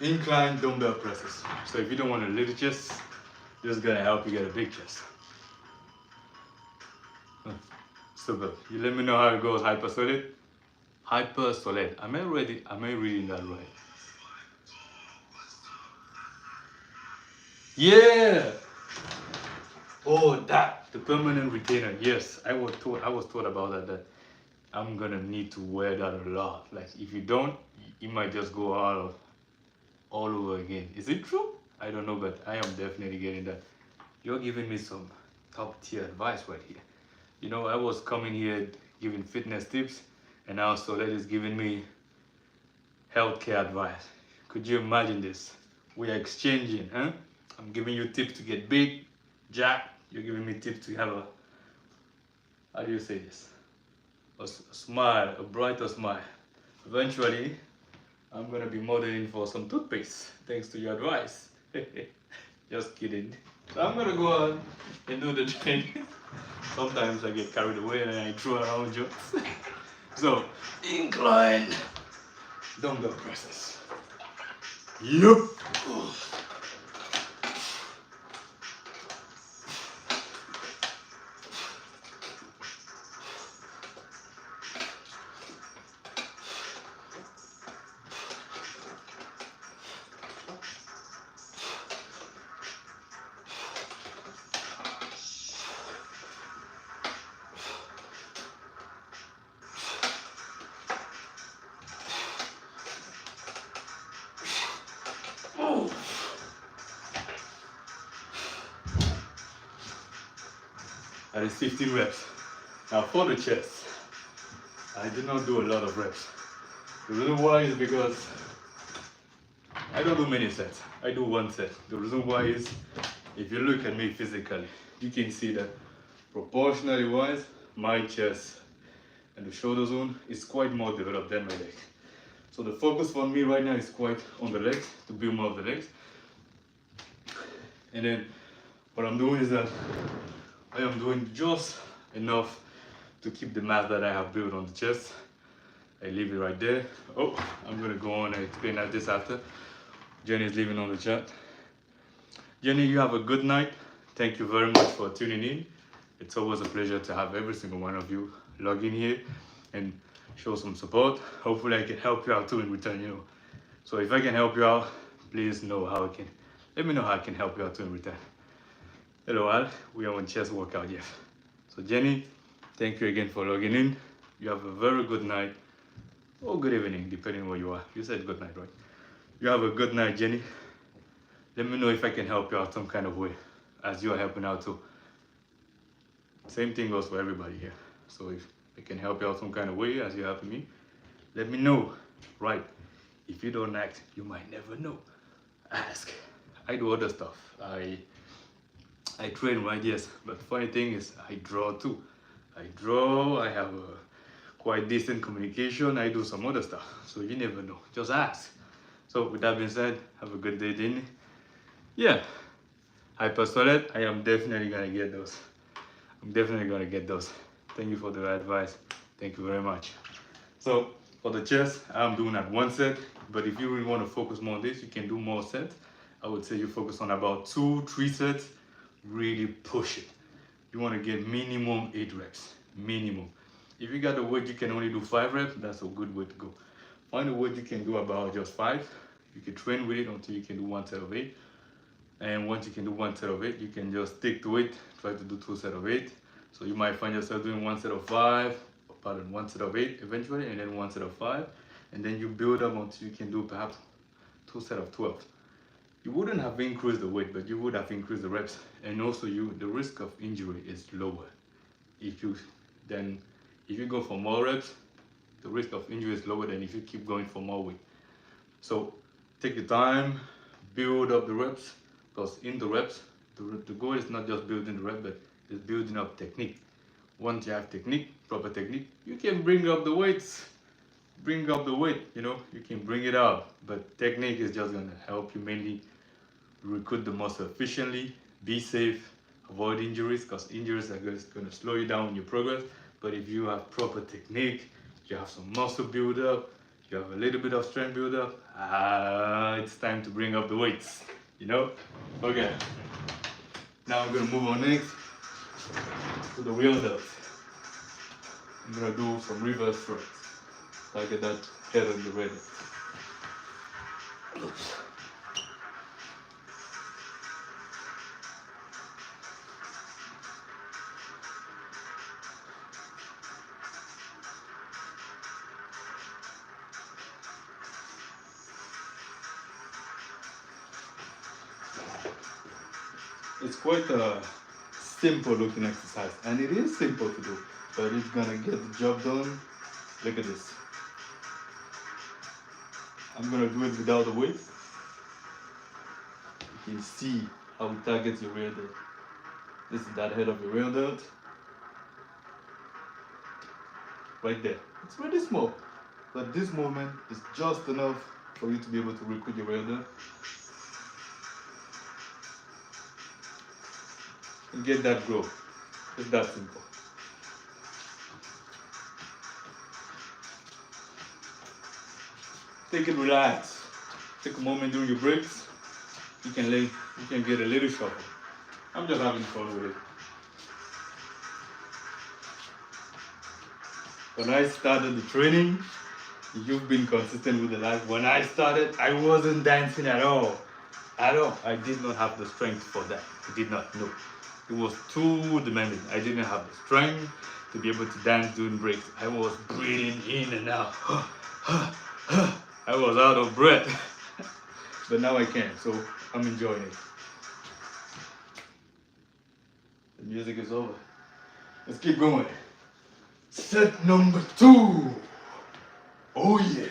Incline dumbbell presses. So if you don't want a little chest, this is gonna help you get a big chest. So good. You let me know how it goes, hyper solid. Hyper solid. Am I reading that right? Yeah! Oh, the permanent retainer. Yes, I was told about that I'm gonna need to wear that a lot. Like if you don't, you might just go all over again. Is it true? I don't know, but I am definitely getting that. You're giving me some top tier advice right here. You know, I was coming here giving fitness tips, and now Soledad is giving me healthcare advice. Could you imagine this? We are exchanging, huh? I'm giving you tips to get big, jack. You're giving me tips to have how do you say this? A smile, a brighter smile. Eventually, I'm gonna be modeling for some toothpaste, thanks to your advice. Just kidding. So I'm gonna go on and do the training. Sometimes I get carried away and I throw around jokes. So, incline dumbbell presses. Yup. That is 15 reps. Now for the chest, I did not do a lot of reps. The reason why is because I don't do many sets. I do 1 set. The reason why is, if you look at me physically, you can see that proportionally wise, my chest and the shoulder zone is quite more developed than my leg. So the focus for me right now is quite on the legs, to build more of the legs. And then what I'm doing is that I am doing just enough to keep the mass that I have built on the chest. I leave it right there. Oh, I'm gonna go on and explain that this after. Jenny is leaving on the chat. Jenny, you have a good night. Thank you very much for tuning in. It's always a pleasure to have every single one of you log in here and show some support. Hopefully I can help you out too in return, you know. So if I can help you out, please know how I can. Let me know how I can help you out too in return. Hello Al, we are on chest workout, yes. So Jenny, thank you again for logging in. You have a very good night, or good evening, depending where you are. You said good night, right? You have a good night, Jenny. Let me know if I can help you out some kind of way, as you are helping out too. Same thing goes for everybody here. So if I can help you out some kind of way, as you're helping me, let me know, right? If you don't act, you might never know. Ask. I do other stuff. I train, right? Yes, but funny thing is I draw too. I draw, I have a quite decent communication, I do some other stuff. So you never know, just ask. So with that being said, have a good day, Jenny. Yeah, hyper solid, I am definitely gonna get those. I'm definitely gonna get those. Thank you for the advice. Thank you very much. So for the chest, I'm doing at 1 set, but if you really want to focus more on this, you can do more sets. I would say you focus on about 2-3 sets. Really push it. You want to get minimum 8 reps. Minimum. If you got the weight you can only do 5 reps, that's a good way to go. Find a weight you can do about just 5. You can train with it until you can do 1 set of 8. And once you can do 1 set of 8, you can just stick to it, try to do 2 sets of 8. So you might find yourself doing 1 set of 5, pardon, 1 set of 8 eventually, and then 1 set of 5. And then you build up until you can do perhaps 2 sets of 12. You wouldn't have increased the weight, but you would have increased the reps. And also the risk of injury is lower. If you go for more reps, the risk of injury is lower than if you keep going for more weight. So take your time, build up the reps, because in the reps, the goal is not just building the rep, but it's building up technique. Once you have technique, proper technique, you can bring up the weights. Bring up the weight, you can bring it up. But technique is just gonna help you mainly recruit the muscle efficiently, be safe, avoid injuries, because injuries are just gonna slow you down in your progress. But if you have proper technique, you have some muscle build up, you have a little bit of strength build up, it's time to bring up the weights, Okay, now I'm gonna move on next to the real delt. I'm gonna do some reverse thrusts. So I get that head on the ready. It's quite a simple looking exercise, and it is simple to do, but it's gonna get the job done. Look at this. I'm gonna do it without the weight. You can see how it targets your rear delt. This is that head of your rear delt. Right there. It's really small, but this movement is just enough for you to be able to recruit your rear delt. And get that growth. It's that simple. Take it relax. Take a moment during your breaks. You can get a little shuffle. I'm just having fun with it. When I started the training, you've been consistent with the life. When I started, I wasn't dancing at all. At all. I did not have the strength for that. I did not know. It was too demanding. I didn't have the strength to be able to dance during breaks. I was breathing in and out. I was out of breath. But now I can, so I'm enjoying it. The music is over. Let's keep going. Set number 2. Oh yeah.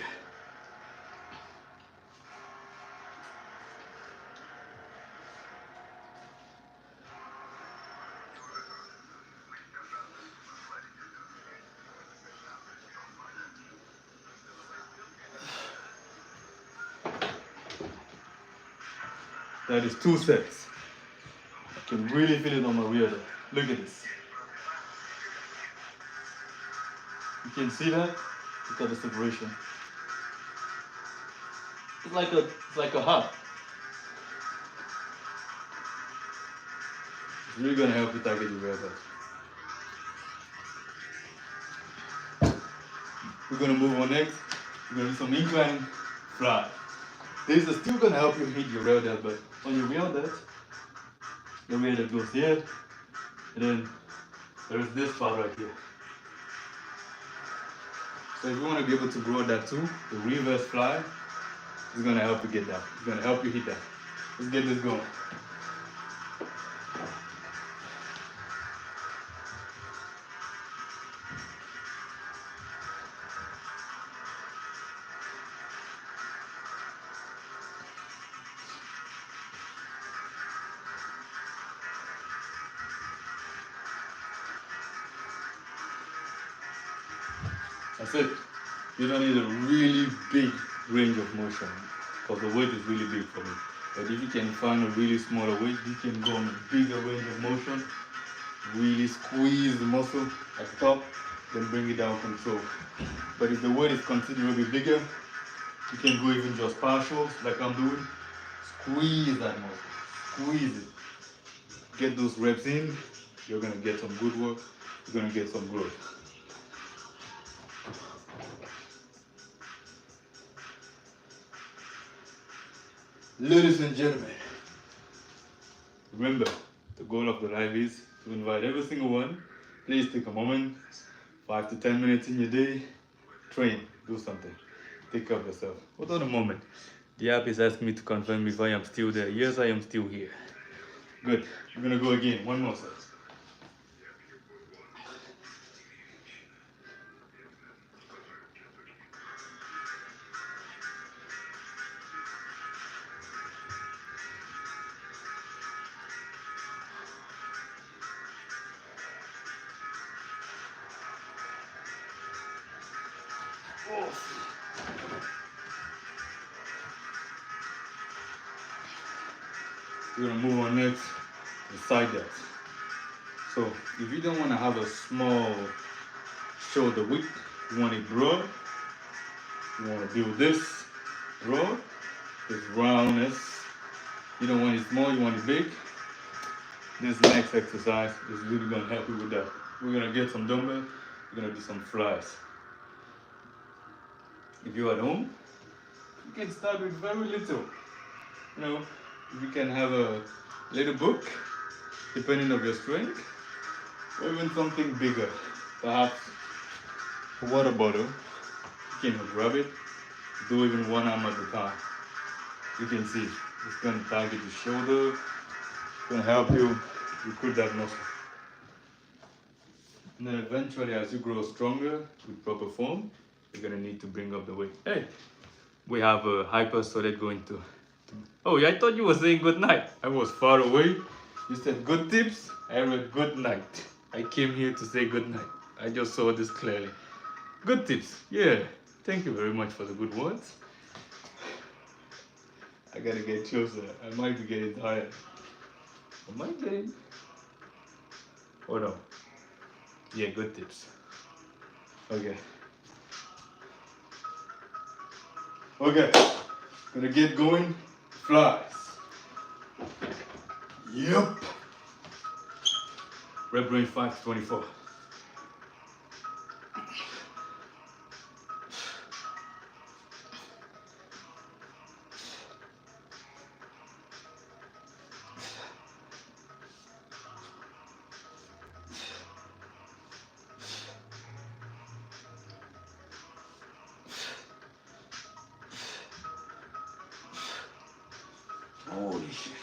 That is 2 sets. I can really feel it on my rear delt. Look at this. You can see that? Look at the separation. It's like a hug. It's really gonna help you target your rear delt. We're gonna move on next. We're gonna do some incline fly. This is still gonna help you hit your rear delt, but on your rear delt, the rear delt goes here, and then there's this part right here. So if you want to be able to grow that too, the reverse fly is gonna help you get that. It's gonna help you hit that. Let's get this going. That's it. You don't need a really big range of motion because the weight is really big for me. But if you can find a really smaller weight, you can go on a bigger range of motion, really squeeze the muscle at the top, then bring it down control. But if the weight is considerably bigger, you can go even just partials like I'm doing. Squeeze that muscle, squeeze it. Get those reps in, you're gonna get some good work, you're gonna get some growth. Ladies and gentlemen, remember, the goal of the live is to invite every single one. Please take a moment, 5 to 10 minutes in your day, train, do something, take care of yourself. Hold on a moment. The app is asking me to confirm if I am still there. Yes, I am still here. Good. We're gonna go again. One more set. We're gonna move on next to the side delt. So if you don't want to have a small shoulder width, you want it broad, you want to build this broad, this roundness. You don't want it small, you want it big. This next exercise is really gonna help you with that. We're gonna get some dumbbell, we're gonna do some flies. If you're at home, you can start with very little. You know, you can have a little book, depending on your strength, or even something bigger. Perhaps a water bottle. You can grab it, do even one arm at a time. You can see it's going to target your shoulder, it's going to help you recruit that muscle. And then eventually, as you grow stronger with proper form, you're going to need to bring up the weight. Hey, we have a hyper solid going to. Oh, yeah, I thought you were saying good night. I was far away. You said good tips. I read good night. I came here to say good night. I just saw this clearly. Good tips. Yeah. Thank you very much for the good words. I gotta get closer. I might be getting tired. Am I getting? Oh no. Yeah, good tips. Okay. Okay. Gonna get going. Flies. Yep. Rep range 5 to 24. Holy shit.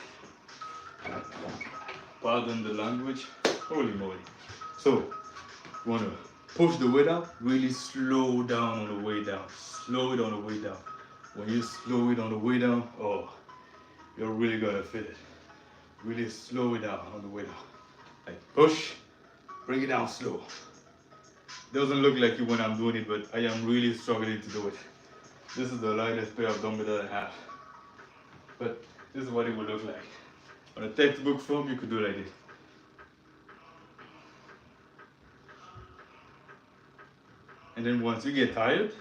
Pardon the language. Holy moly. So, you want to push the weight out, really slow down on the way down. Slow it on the way down. When you slow it on the way down, oh, you're really going to feel it. Really slow it down on the way down. Like push, bring it down slow. Doesn't look like it when I'm doing it, but I am really struggling to do it. This is the lightest pair of dumbbells that I have. But this is what it would look like. On a textbook form, you could do like this. And then once you get tired,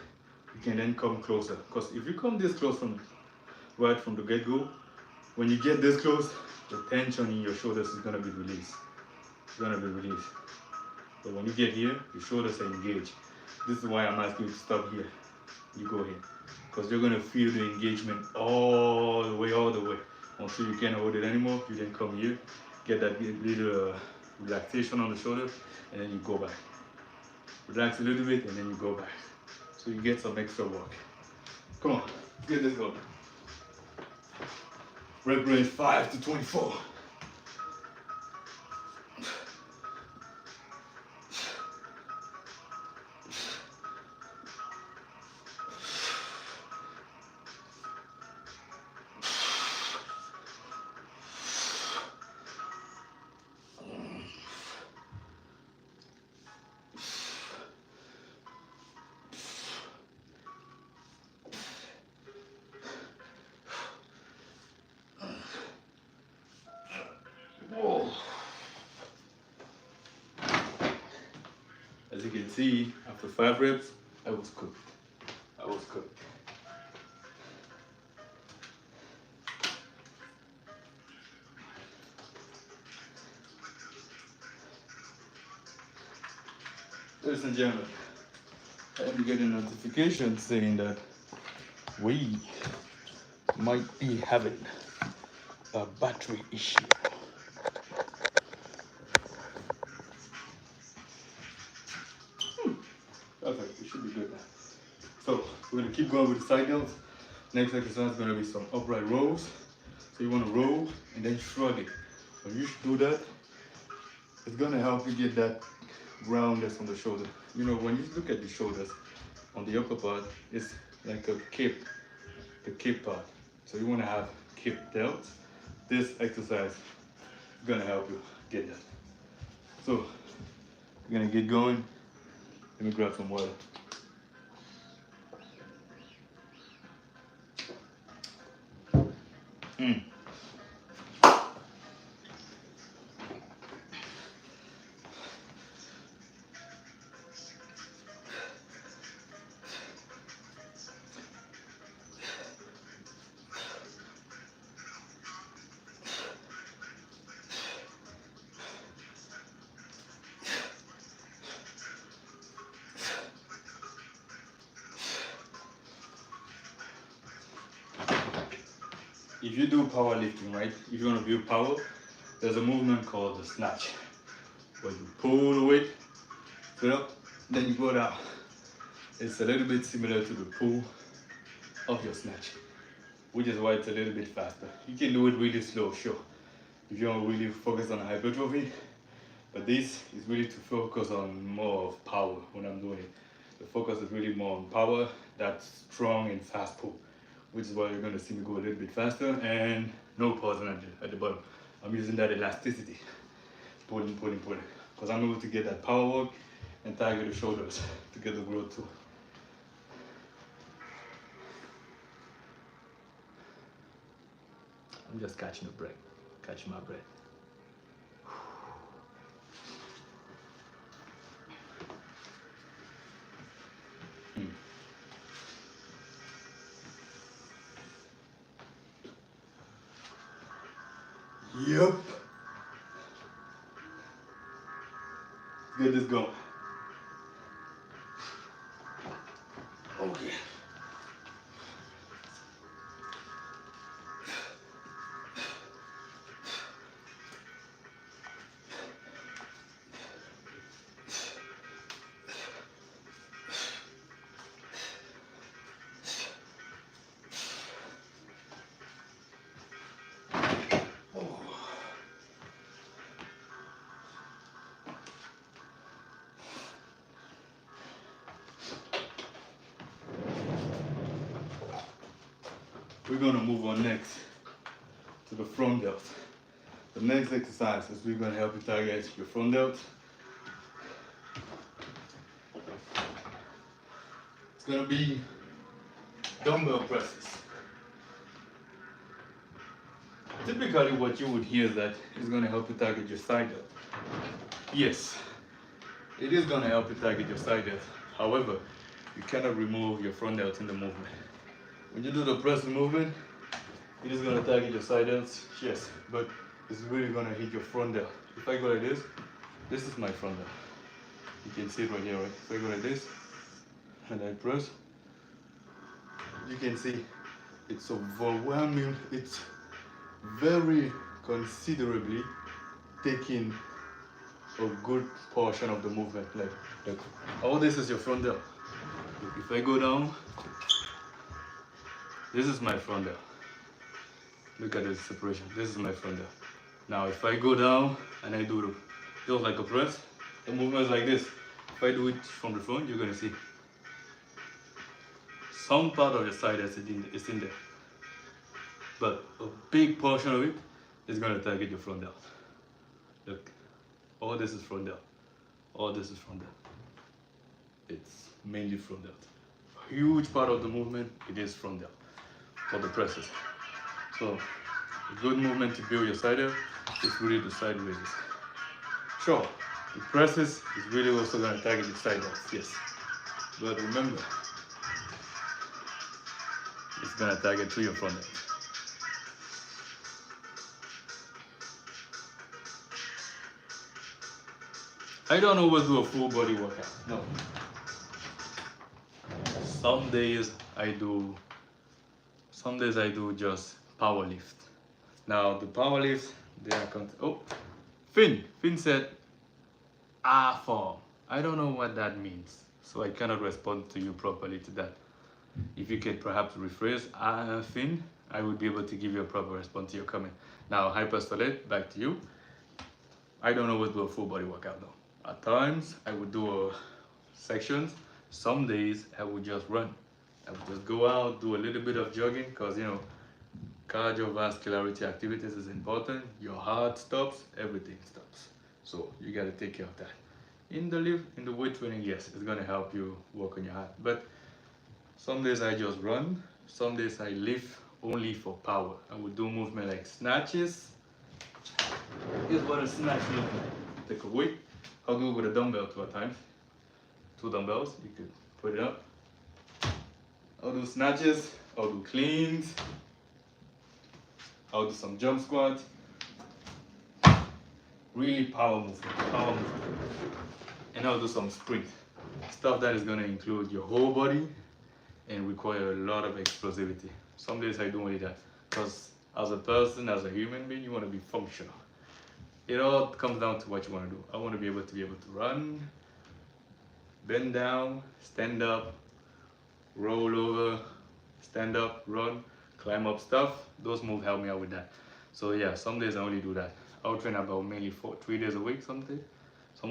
you can then come closer. Because if you come this close right from the get-go, when you get this close, the tension in your shoulders is gonna be released. It's gonna be released. But when you get here, your shoulders are engaged. This is why I'm asking you to stop here. You go here. Because you're gonna feel the engagement all the way. Until you can't hold it anymore, you then come here, get that little relaxation on the shoulder, and then you go back. Relax a little bit, and then you go back. So you get some extra work. Come on, let's get this going. Rep range 5 to 24. Whoa. As you can see, after 5 reps, I was cooked. I was cooked. Ladies and gentlemen, I am getting a notification saying that we might be having a battery issue. Perfect, it should be good now. So we're gonna keep going with the side delts. Next exercise is gonna be some upright rows. So you wanna roll and then shrug it. When you do that, it's gonna help you get that roundness on the shoulder. You know, when you look at the shoulders, on the upper part, it's like a cape, the cape part. So you wanna have cape delts. This exercise is gonna help you get that. So we're gonna get going. Let me grab some water. If you do powerlifting, right? If you want to build power, there's a movement called the snatch, where you pull the weight, put up, then you go down. It's a little bit similar to the pull of your snatch, which is why it's a little bit faster. You can do it really slow, sure, if you don't really focus on hypertrophy, but this is really to focus on more of power when I'm doing it. The focus is really more on power, that strong and fast pull, which is why you're going to see me go a little bit faster and no pause at the bottom. I'm using that elasticity, pulling, because I'm able to get that power work and target the shoulders to get the growth too. I'm just catching my breath. Yep. Let's get this going. Okay. We're going to move on next to the front delt. The next exercise is we're going to help you target your front delt. It's going to be dumbbell presses. Typically what you would hear is that it's going to help you target your side delt. Yes, it is going to help you target your side delt. However, you cannot remove your front delt in the movement. When you do the press movement, it is going to target your side delts, yes, but it's really going to hit your front delt. If I go like this is my front delt. You can see it right here, right? If I go like this, and I press, you can see it's overwhelming, it's very considerably taking a good portion of the movement. Like all this is your front delt. If I go down, this is my front delt. Look at the separation. This is my front delt. Now if I go down and I do the just like a press, the movement is like this. If I do it from the front, you're gonna see some part of the side is in there. But a big portion of it is gonna target your front delt. Look, all this is front delt. All this is front delt. It's mainly front delt. A huge part of the movement, it is front delt for the presses. So a good movement to build your side delt is really the side raises. Sure, the presses is really also going to target the side delts, yes. But remember, it's going to target to your front delt. I don't always do a full body workout, no. Some days I do Some days I do just power lift. Now the power lift, they are Finn said form. I don't know what that means, so I cannot respond to you properly to that. If you could perhaps rephrase Finn, I would be able to give you a proper response to your comment. Now hyperstolate, back to you. I don't always do a full body workout though. At times I would do sections. Some days I would just run. I would just go out, do a little bit of jogging, because you know, cardiovascularity activities is important. Your heart stops, everything stops. So you gotta take care of that. In the weight training, yes, it's gonna help you work on your heart. But some days I just run. Some days I lift only for power. I would do movement like snatches. Here's what a snatch looks like. Take a weight. I'll do it with a dumbbell 2 times. 2 dumbbells, you could put it up. I'll do snatches, I'll do cleans, I'll do some jump squats. Really power movement. And I'll do some sprint. Stuff that is gonna include your whole body and require a lot of explosivity. Some days I do only that, because as a person, as a human being, you want to be functional. It all comes down to what you want to do. I want to be able to run, bend down, stand up, roll over, stand up, run, climb up stuff. Those moves help me out with that. So yeah, some days I only do that. I'll train about mainly 3 days a week, some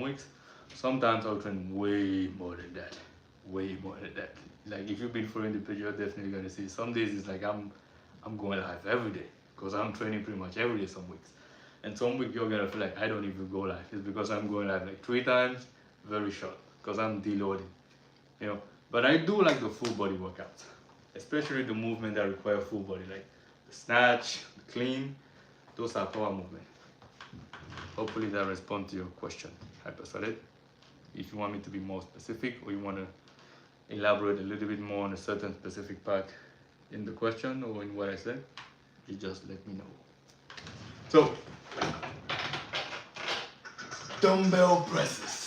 weeks. Sometimes I'll train way more than that. Like if you've been following the page, you're definitely gonna see some days it's like I'm going live every day, because I'm training pretty much every day some weeks. And some weeks you're gonna feel like I don't even go live. It's because I'm going live like 3 times, very short, because I'm deloading, you know. But I do like the full body workouts, especially the movement that require full body, like the snatch, the clean. Those are power movement. Hopefully that responds to your question, hypersolid. If you want me to be more specific, or you want to elaborate a little bit more on a certain specific part in the question or in what I said, you just let me know. So, dumbbell presses.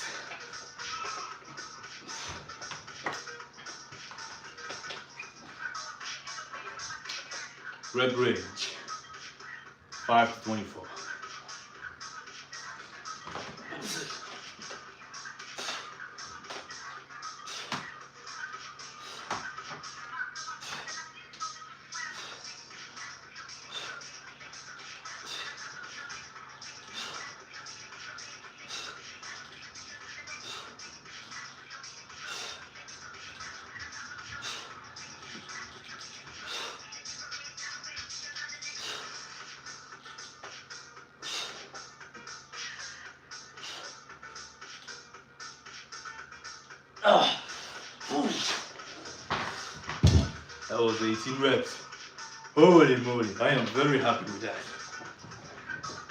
Rep range 5 to 24. That was 18 reps. Holy moly, I am very happy with that.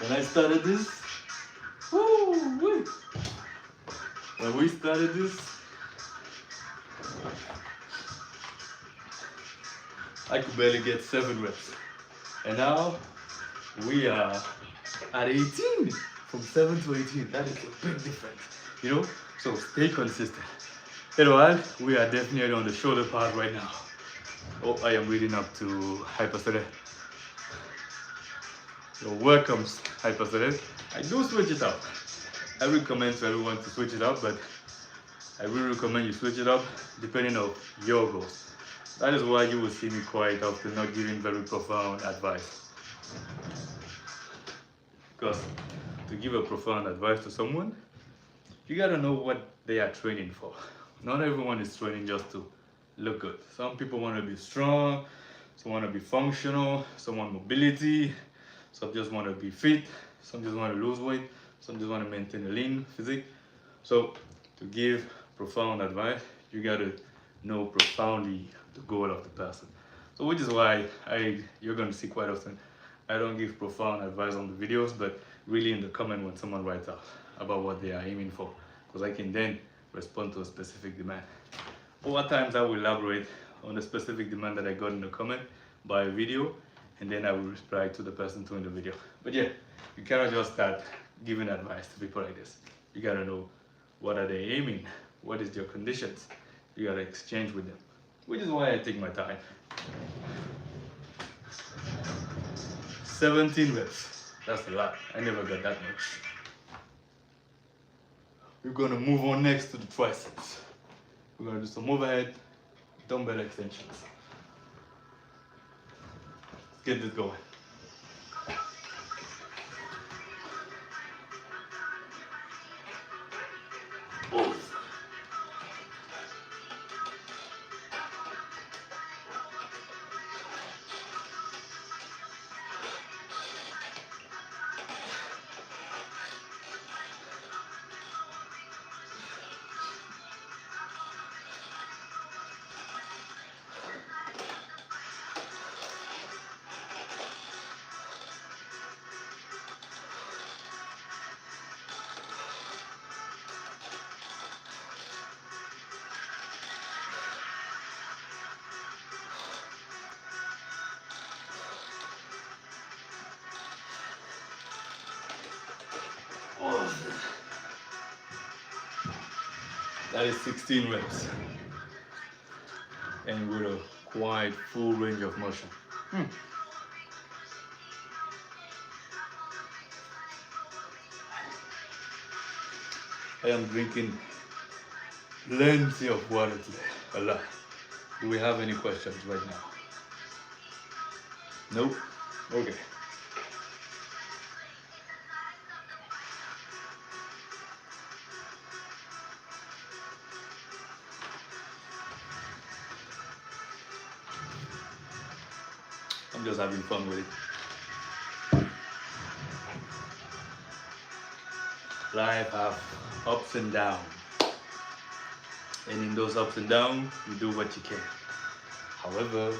When I started this, when we started this, I could barely get 7 reps. And now we are at 18, from 7 to 18. That is a big difference, you know? So stay consistent. You know what? We are definitely on the shoulder part right now. Oh, I am reading up to hypersolid. So welcome, hypersolid. I do switch it up. I recommend to everyone to switch it up, but I will recommend you switch it up depending on your goals. That is why you will see me quite often not giving very profound advice. Because to give a profound advice to someone, you gotta know what they are training for. Not everyone is training just to look good. Some people want to be strong, some want to be functional, some want mobility, some just want to be fit, some just want to lose weight, some just want to maintain a lean physique. So to give profound advice, you got to know profoundly the goal of the person. So which is why you're going to see quite often, I don't give profound advice on the videos, but really in the comment when someone writes out about what they are aiming for, because I can then respond to a specific demand. Or at times I will elaborate on the specific demand that I got in the comment by a video, and then I will reply to the person doing the video. But yeah, you cannot just start giving advice to people like this. You gotta know what are they aiming, what is their conditions. You gotta exchange with them, which is why I take my time. 17 reps. That's a lot. I never got that much. We're gonna move on next to the triceps. We're gonna do some overhead dumbbell extensions. Let's get this going. That is 16 reps. And with a quite full range of motion. I am drinking plenty of water today, a lot. Do we have any questions right now? Nope? Okay. I'm just having fun with it. Life have ups and downs. And in those ups and downs, you do what you can. However,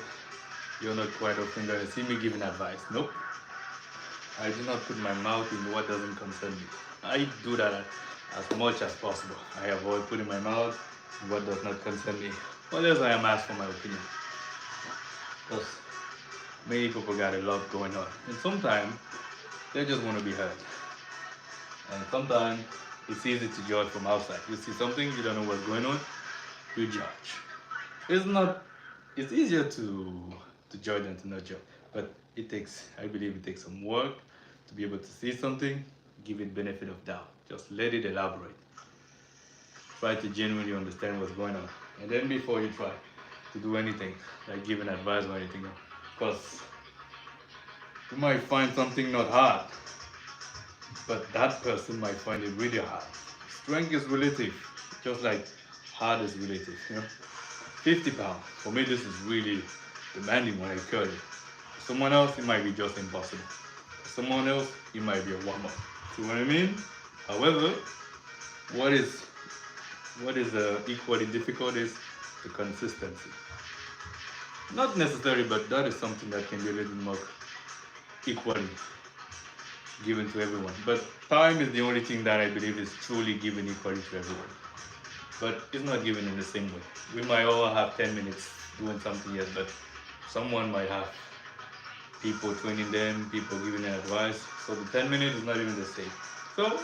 you're not quite often going to see me giving advice. Nope. I do not put my mouth in what doesn't concern me. I do that as much as possible. I avoid putting my mouth in what does not concern me, unless I am asked for my opinion. Because many people got a lot going on. And sometimes, they just want to be heard. And sometimes, it's easy to judge from outside. You see something, you don't know what's going on, you judge. It's easier to judge than to not judge. But I believe it takes some work to be able to see something, give it benefit of doubt. Just let it elaborate. Try to genuinely understand what's going on. And then before you try to do anything, like giving advice or anything, because you might find something not hard, but that person might find it really hard. Strength is relative, just like hard is relative. 50 pounds, for me this is really demanding when I curl it. For someone else, it might be just impossible. For someone else, it might be a warm-up. See what I mean? However, what is equally difficult is the consistency. Not necessary, but that is something that can be a little more equally given to everyone. But time is the only thing that I believe is truly given equally to everyone. But it's not given in the same way. We might all have 10 minutes doing something else, but someone might have people training them, people giving them advice. So the 10 minutes is not even the same. So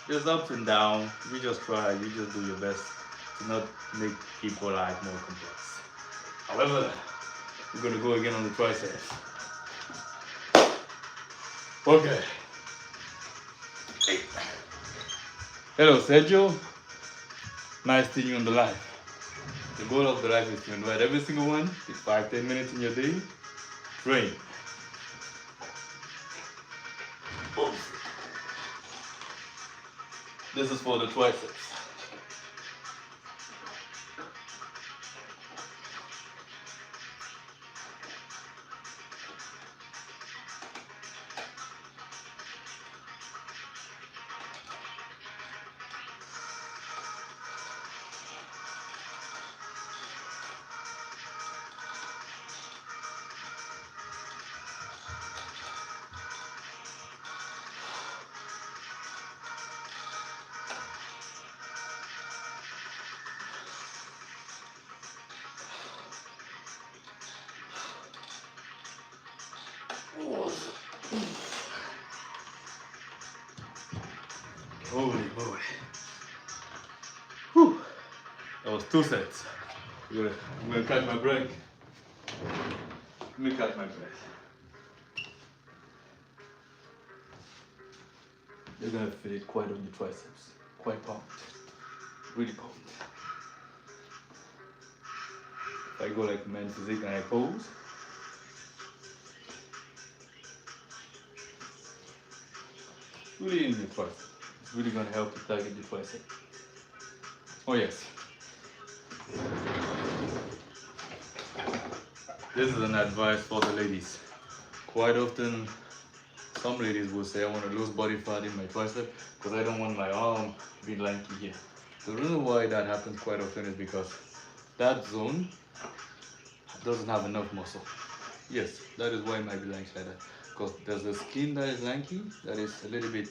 there's ups and downs. You just try, you just do your best to not make people's life more complex. However, we're gonna go again on the triceps. Okay. Hey. Hello, Sergio. Nice seeing you on the live. The goal of the live is to invite every single one. It's 5-10 minutes in your day. Train. Oops. This is for the triceps. Holy moly. Whew. That was 2 sets. I'm gonna catch my breath. Let me catch my breath. You're gonna feel it quite on the triceps. Quite pumped. Really pumped. If I go like man physique and I pose, really in the tricep. It's really gonna help you target the tricep. Oh yes. This is an advice for the ladies. Quite often, some ladies will say, I want to lose body fat in my tricep because I don't want my arm being lanky here. The reason why that happens quite often is because that zone doesn't have enough muscle. Yes, that is why it might be lanky like that. Because there's the skin that is lanky, that is a little bit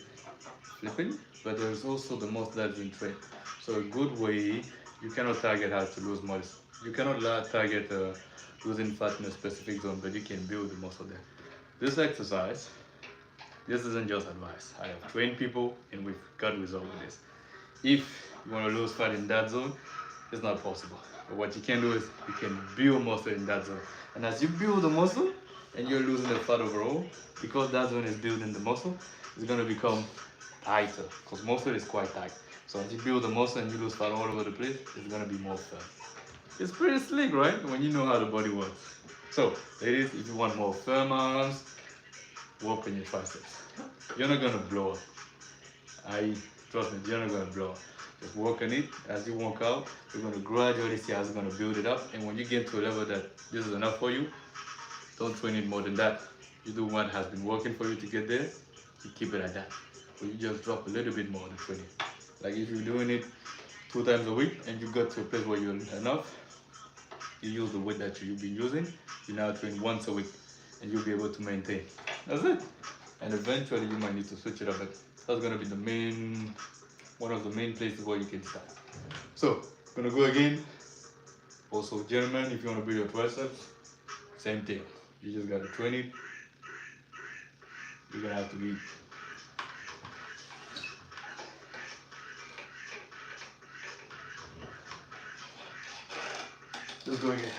flipping, but there's also the muscle that's been trained. So a good way, you cannot target how to lose muscle. You cannot target losing fat in a specific zone, but you can build the muscle there. This exercise, this isn't just advice. I have trained people and we've got results with this. If you want to lose fat in that zone, it's not possible. But what you can do is you can build muscle in that zone. And as you build the muscle and you're losing the fat overall, because that zone is building the muscle, it's going to become tighter because muscle is quite tight. So as you build the muscle and you lose fat all over the place, it's going to be more firm. It's pretty slick, right? When you know how the body works. So, ladies, if you want more firm arms, work on your triceps. You're not going to blow up. Trust me, you're not going to blow up. Just work on it. As you work out, you're going to gradually see how it's going to build it up. And when you get to a level that this is enough for you, don't train it more than that. You do what has been working for you to get there, you keep it at that. But you just drop a little bit more to train it. Like if you're doing it 2 times a week and you got to a place where you're enough, you use the weight that you've been using, you now train once a week and you'll be able to maintain. That's it. And eventually you might need to switch it up, but that's gonna be one of the main places where you can start. So, gonna go again. Also, gentlemen, if you wanna build your triceps, same thing. You just gotta train it. You're gonna have to be Let's go again.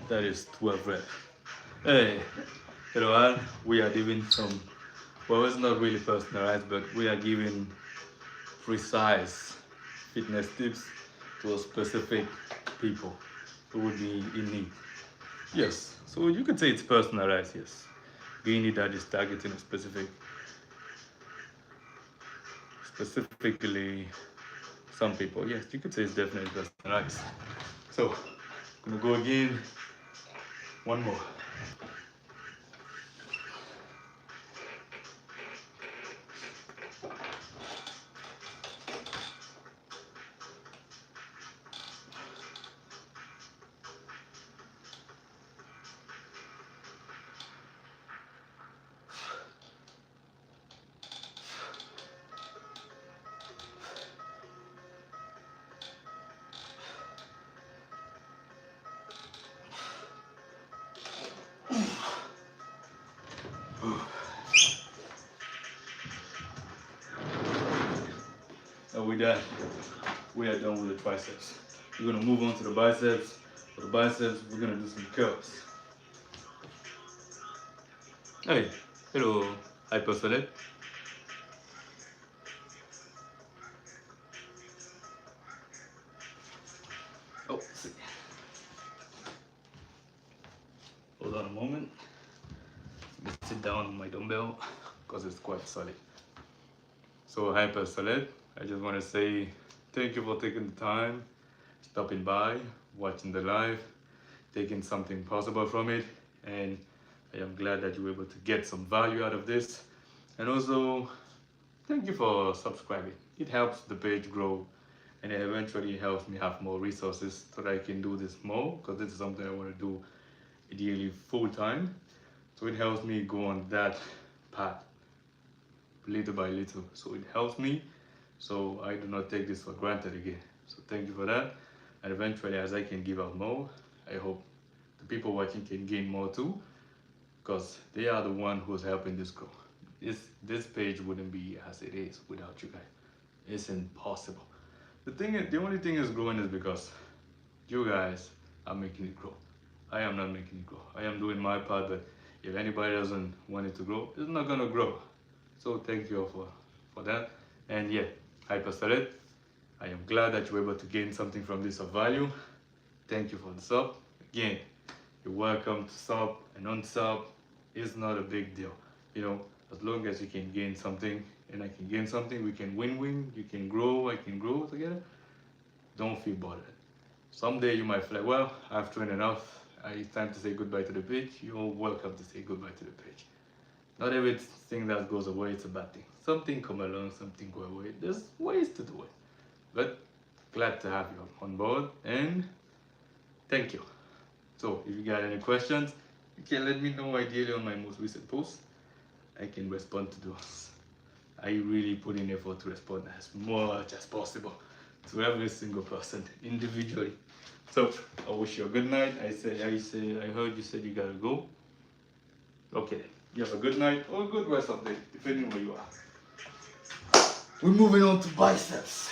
That is 12 reps. Hey, hello all. We are giving some, well, it's not really personalized, but we are giving precise fitness tips to a specific people who would be in need. Yes, so you could say it's personalized, yes. Being it that is targeting a specifically some people. Yes, you could say it's definitely personalized. So, I'm gonna go again. One more. And with that, we are done with the triceps. We're gonna move on to the biceps. For the biceps, we're gonna do some curls. Hey, hello, hyperselect. Oh, see. Hold on a moment. Let me sit down on my dumbbell because it's quite solid. So hyperselect, I just want to say thank you for taking the time, stopping by, watching the live, taking something possible from it, and I am glad that you were able to get some value out of this. And also, thank you for subscribing. It helps the page grow, and it eventually helps me have more resources so that I can do this more, because this is something I want to do ideally full time. So it helps me go on that path little by little. So it helps me. So I do not take this for granted again. So thank you for that. And eventually, as I can give out more, I hope the people watching can gain more too, because they are the one who's helping this grow. This page wouldn't be as it is without you guys. It's impossible. The only thing is growing is because you guys are making it grow. I am not making it grow. I am doing my part, but if anybody doesn't want it to grow, it's not gonna grow. So thank you all for that. And yeah, hyper-started. I am glad that you were able to gain something from this of value. Thank you for the sub. Again, you're welcome to sub and unsub. It's not a big deal. You know, as long as you can gain something and I can gain something, we can win-win. You can grow, I can grow together. Don't feel bothered. Someday you might feel like, well, I've trained enough. It's time to say goodbye to the page. You're welcome to say goodbye to the page. Not everything that goes away is a bad thing. Something come along, something go away. There's ways to do it. But glad to have you on board and thank you. So if you got any questions, you can let me know ideally on my most recent post. I can respond to those. I really put in effort to respond as much as possible to every single person individually. So I wish you a good night. I heard you said you gotta go. Okay, you have a good night or a good rest of the day, depending where you are. We're moving on to biceps.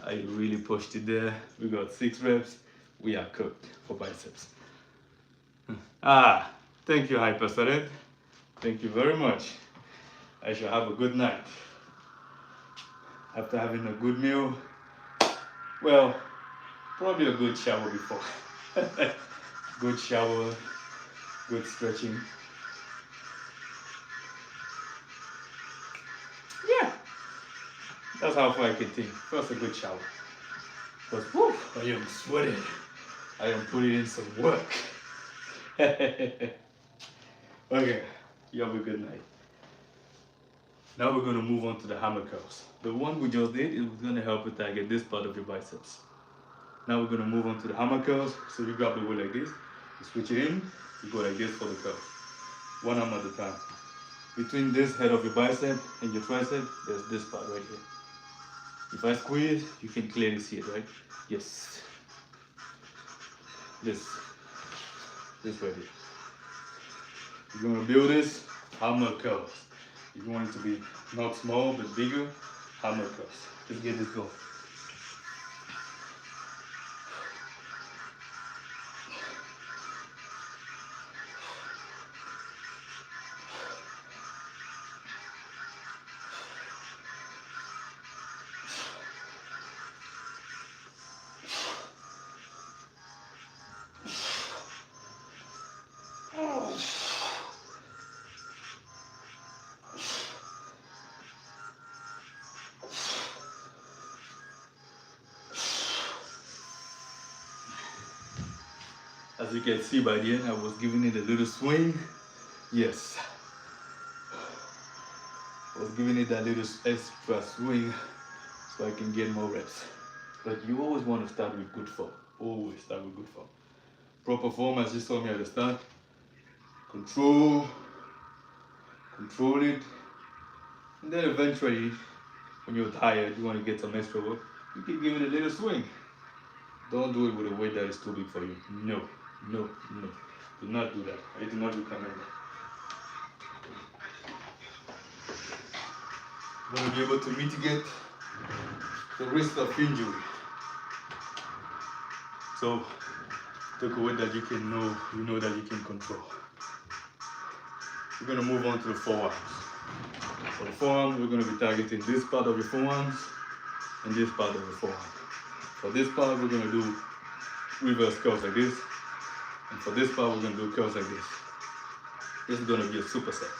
I really pushed it there. We got 6 reps. We are cooked for biceps. Thank you, Hyper. Thank you very much. I shall have a good night. After having a good meal, well, probably a good shower before. Good shower, good stretching. Yeah, that's how far I can think. First, a good shower. Because, whew, I am sweating. I am putting in some work. Okay, you have a good night. Now we're going to move on to the hammer curls. The one we just did is going to help you target this part of your biceps. Now we're going to move on to the hammer curls. So you grab the weight like this, you switch it in, you go like this for the curls. One arm at a time. Between this head of your bicep and your tricep, there's this part right here. If I squeeze, you can clearly see it, right? Yes. This right here. You're going to build this hammer curls. If you want it to be not small but bigger, hammer curls. Let's get this going. As you can see by the end, I was giving it a little swing. Yes. I was giving it that little extra swing so I can get more reps. But you always want to start with good form. Always start with good form. Proper form, as you saw me at the start. Control it. And then eventually, when you're tired, you want to get some extra work, you can give it a little swing. Don't do it with a weight that is too big for you. No. Do not do that. I do not recommend that. You want to be able to mitigate the risk of injury. So take a weight that you know that you can control. we're gonna move on to the forearms. For the forearms, we're gonna be targeting this part of your forearms and this part of your forearm. For this part, we're gonna do reverse curls like this. And for this part, we're gonna do curls like this. This is gonna be a superset,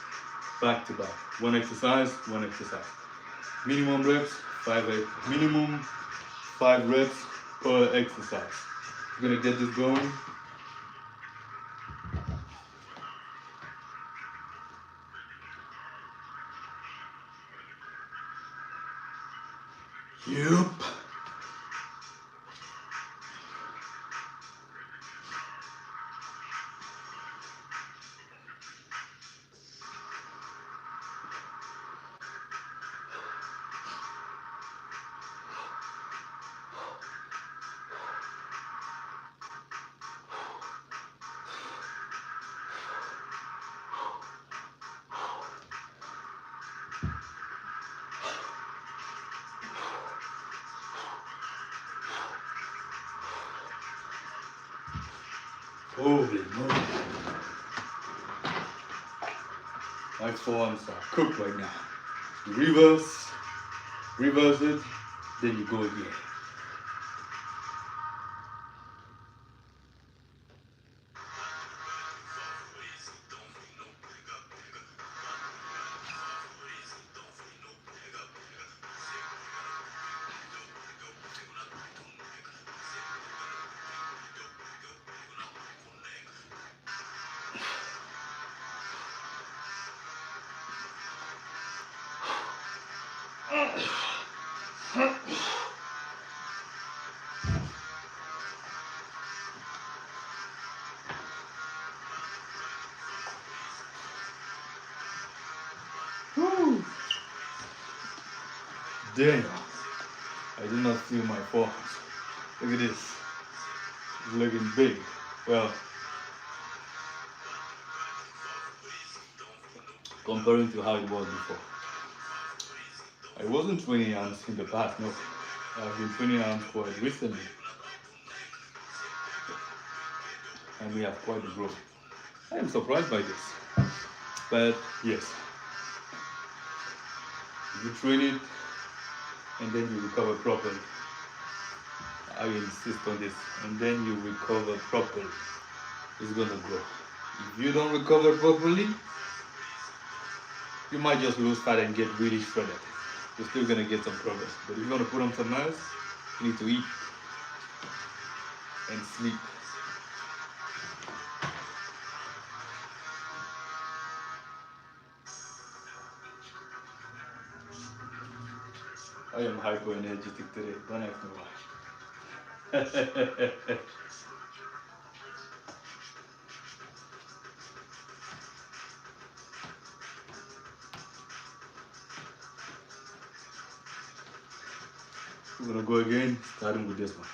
back to back. One exercise, one exercise. Minimum reps, minimum 5 reps per exercise. We're gonna get this going. Yep. Holy moly. My forearms are cooked right now. You reverse it, then you go again. Woo. Damn, I did not feel my forearms. Look at this, it's looking big. Well, comparing to how it was before. I wasn't training arms in the past, no. I've been training arms quite recently. And we have quite a growth. I am surprised by this. But yes, you train it and then you recover properly. I insist on this. And then you recover properly. It's gonna grow. If you don't recover properly, you might just lose fat and get really shredded. You're still gonna get some progress. But if you're gonna put on some mass, you need to eat and sleep. I am hyper energetic today, don't ask me why. We're gonna go again, starting with this one.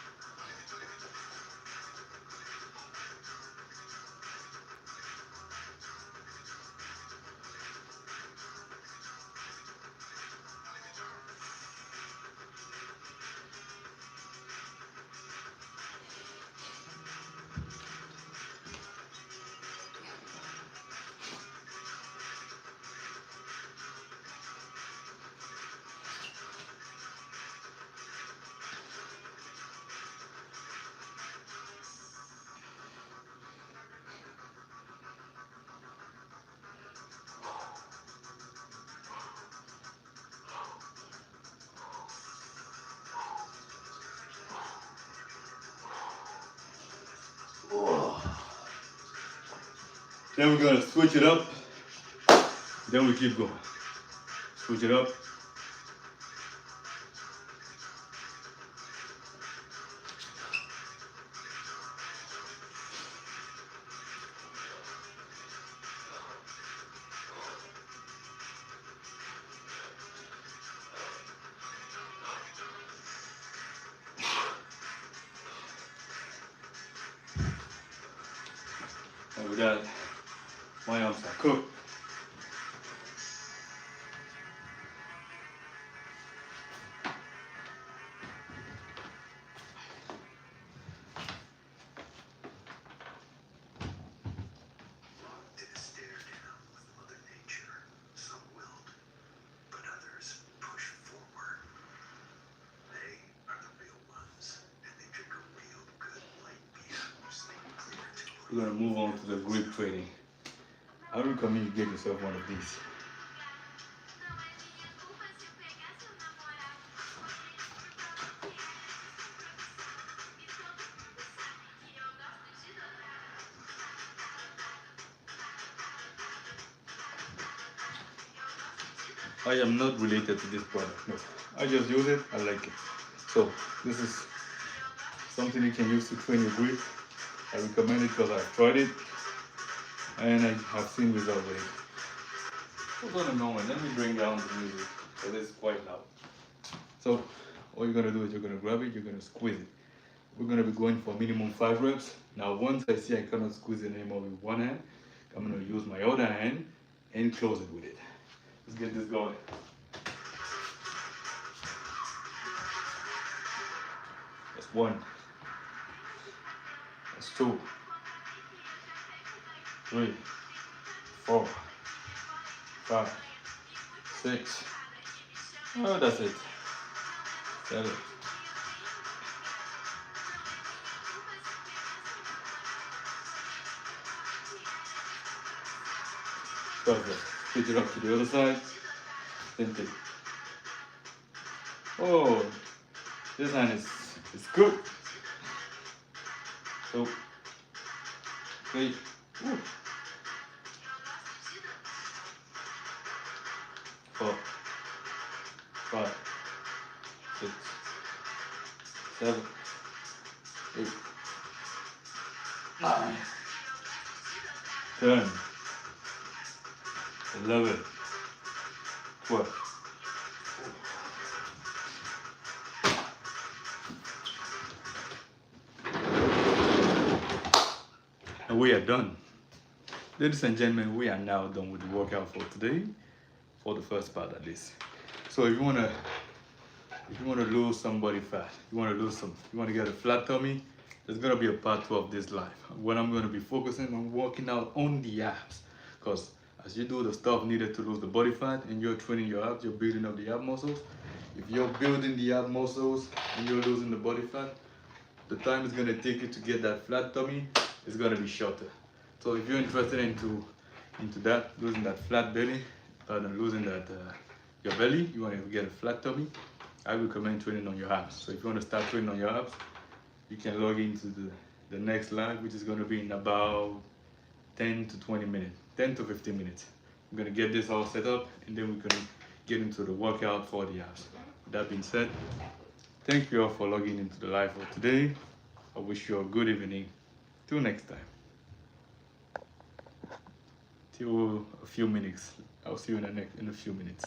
Then we're gonna switch it up. Then we keep going. Switch it up. And with that, my arms are cooked. we're gonna move on to the grip training. I recommend you get yourself one of these. I am not related to this product, no. I just use it, I like it. So this is something you can use to train your grip. I recommend it because I've tried it and I have seen results with it. Hold on a moment, let me bring down the music because it's quite loud. So all you're gonna do is you're gonna grab it, you're gonna squeeze it. We're gonna be going for minimum 5 reps. Now once I see I cannot squeeze it anymore with one hand, I'm gonna use my other hand and close it with it. Let's get this going. That's 1. That's 2. 3, 4, 5, 6. Oh, that's it. 7. 12. Switch it up to the other side. Same thing. Oh, this hand is good. 2, 3. Ooh. 4, 5, 6, 7, 8, 9, 10, 11, 12. And we are done. Ladies and gentlemen, we are now done with the workout for today, for the first part at least. So if you wanna lose some body fat, you wanna get a flat tummy, there's gonna be a part 2 of this live. When I'm gonna be focusing on working out on the abs, because as you do the stuff needed to lose the body fat and you're training your abs, you're building up the ab muscles. If you're building the ab muscles and you're losing the body fat, the time it's gonna take you to get that flat tummy is gonna be shorter. So if you're interested into that, losing that flat belly, rather than losing that your belly, you want to get a flat tummy, I recommend training on your abs. So if you want to start training on your abs, you can log into the next live, which is going to be in about 10 to 20 minutes, 10 to 15 minutes. I'm going to get this all set up and then we're going to get into the workout for the abs. With that being said, thank you all for logging into the live for today. I wish you a good evening. Till next time. Till a few minutes. I'll see you in a few minutes.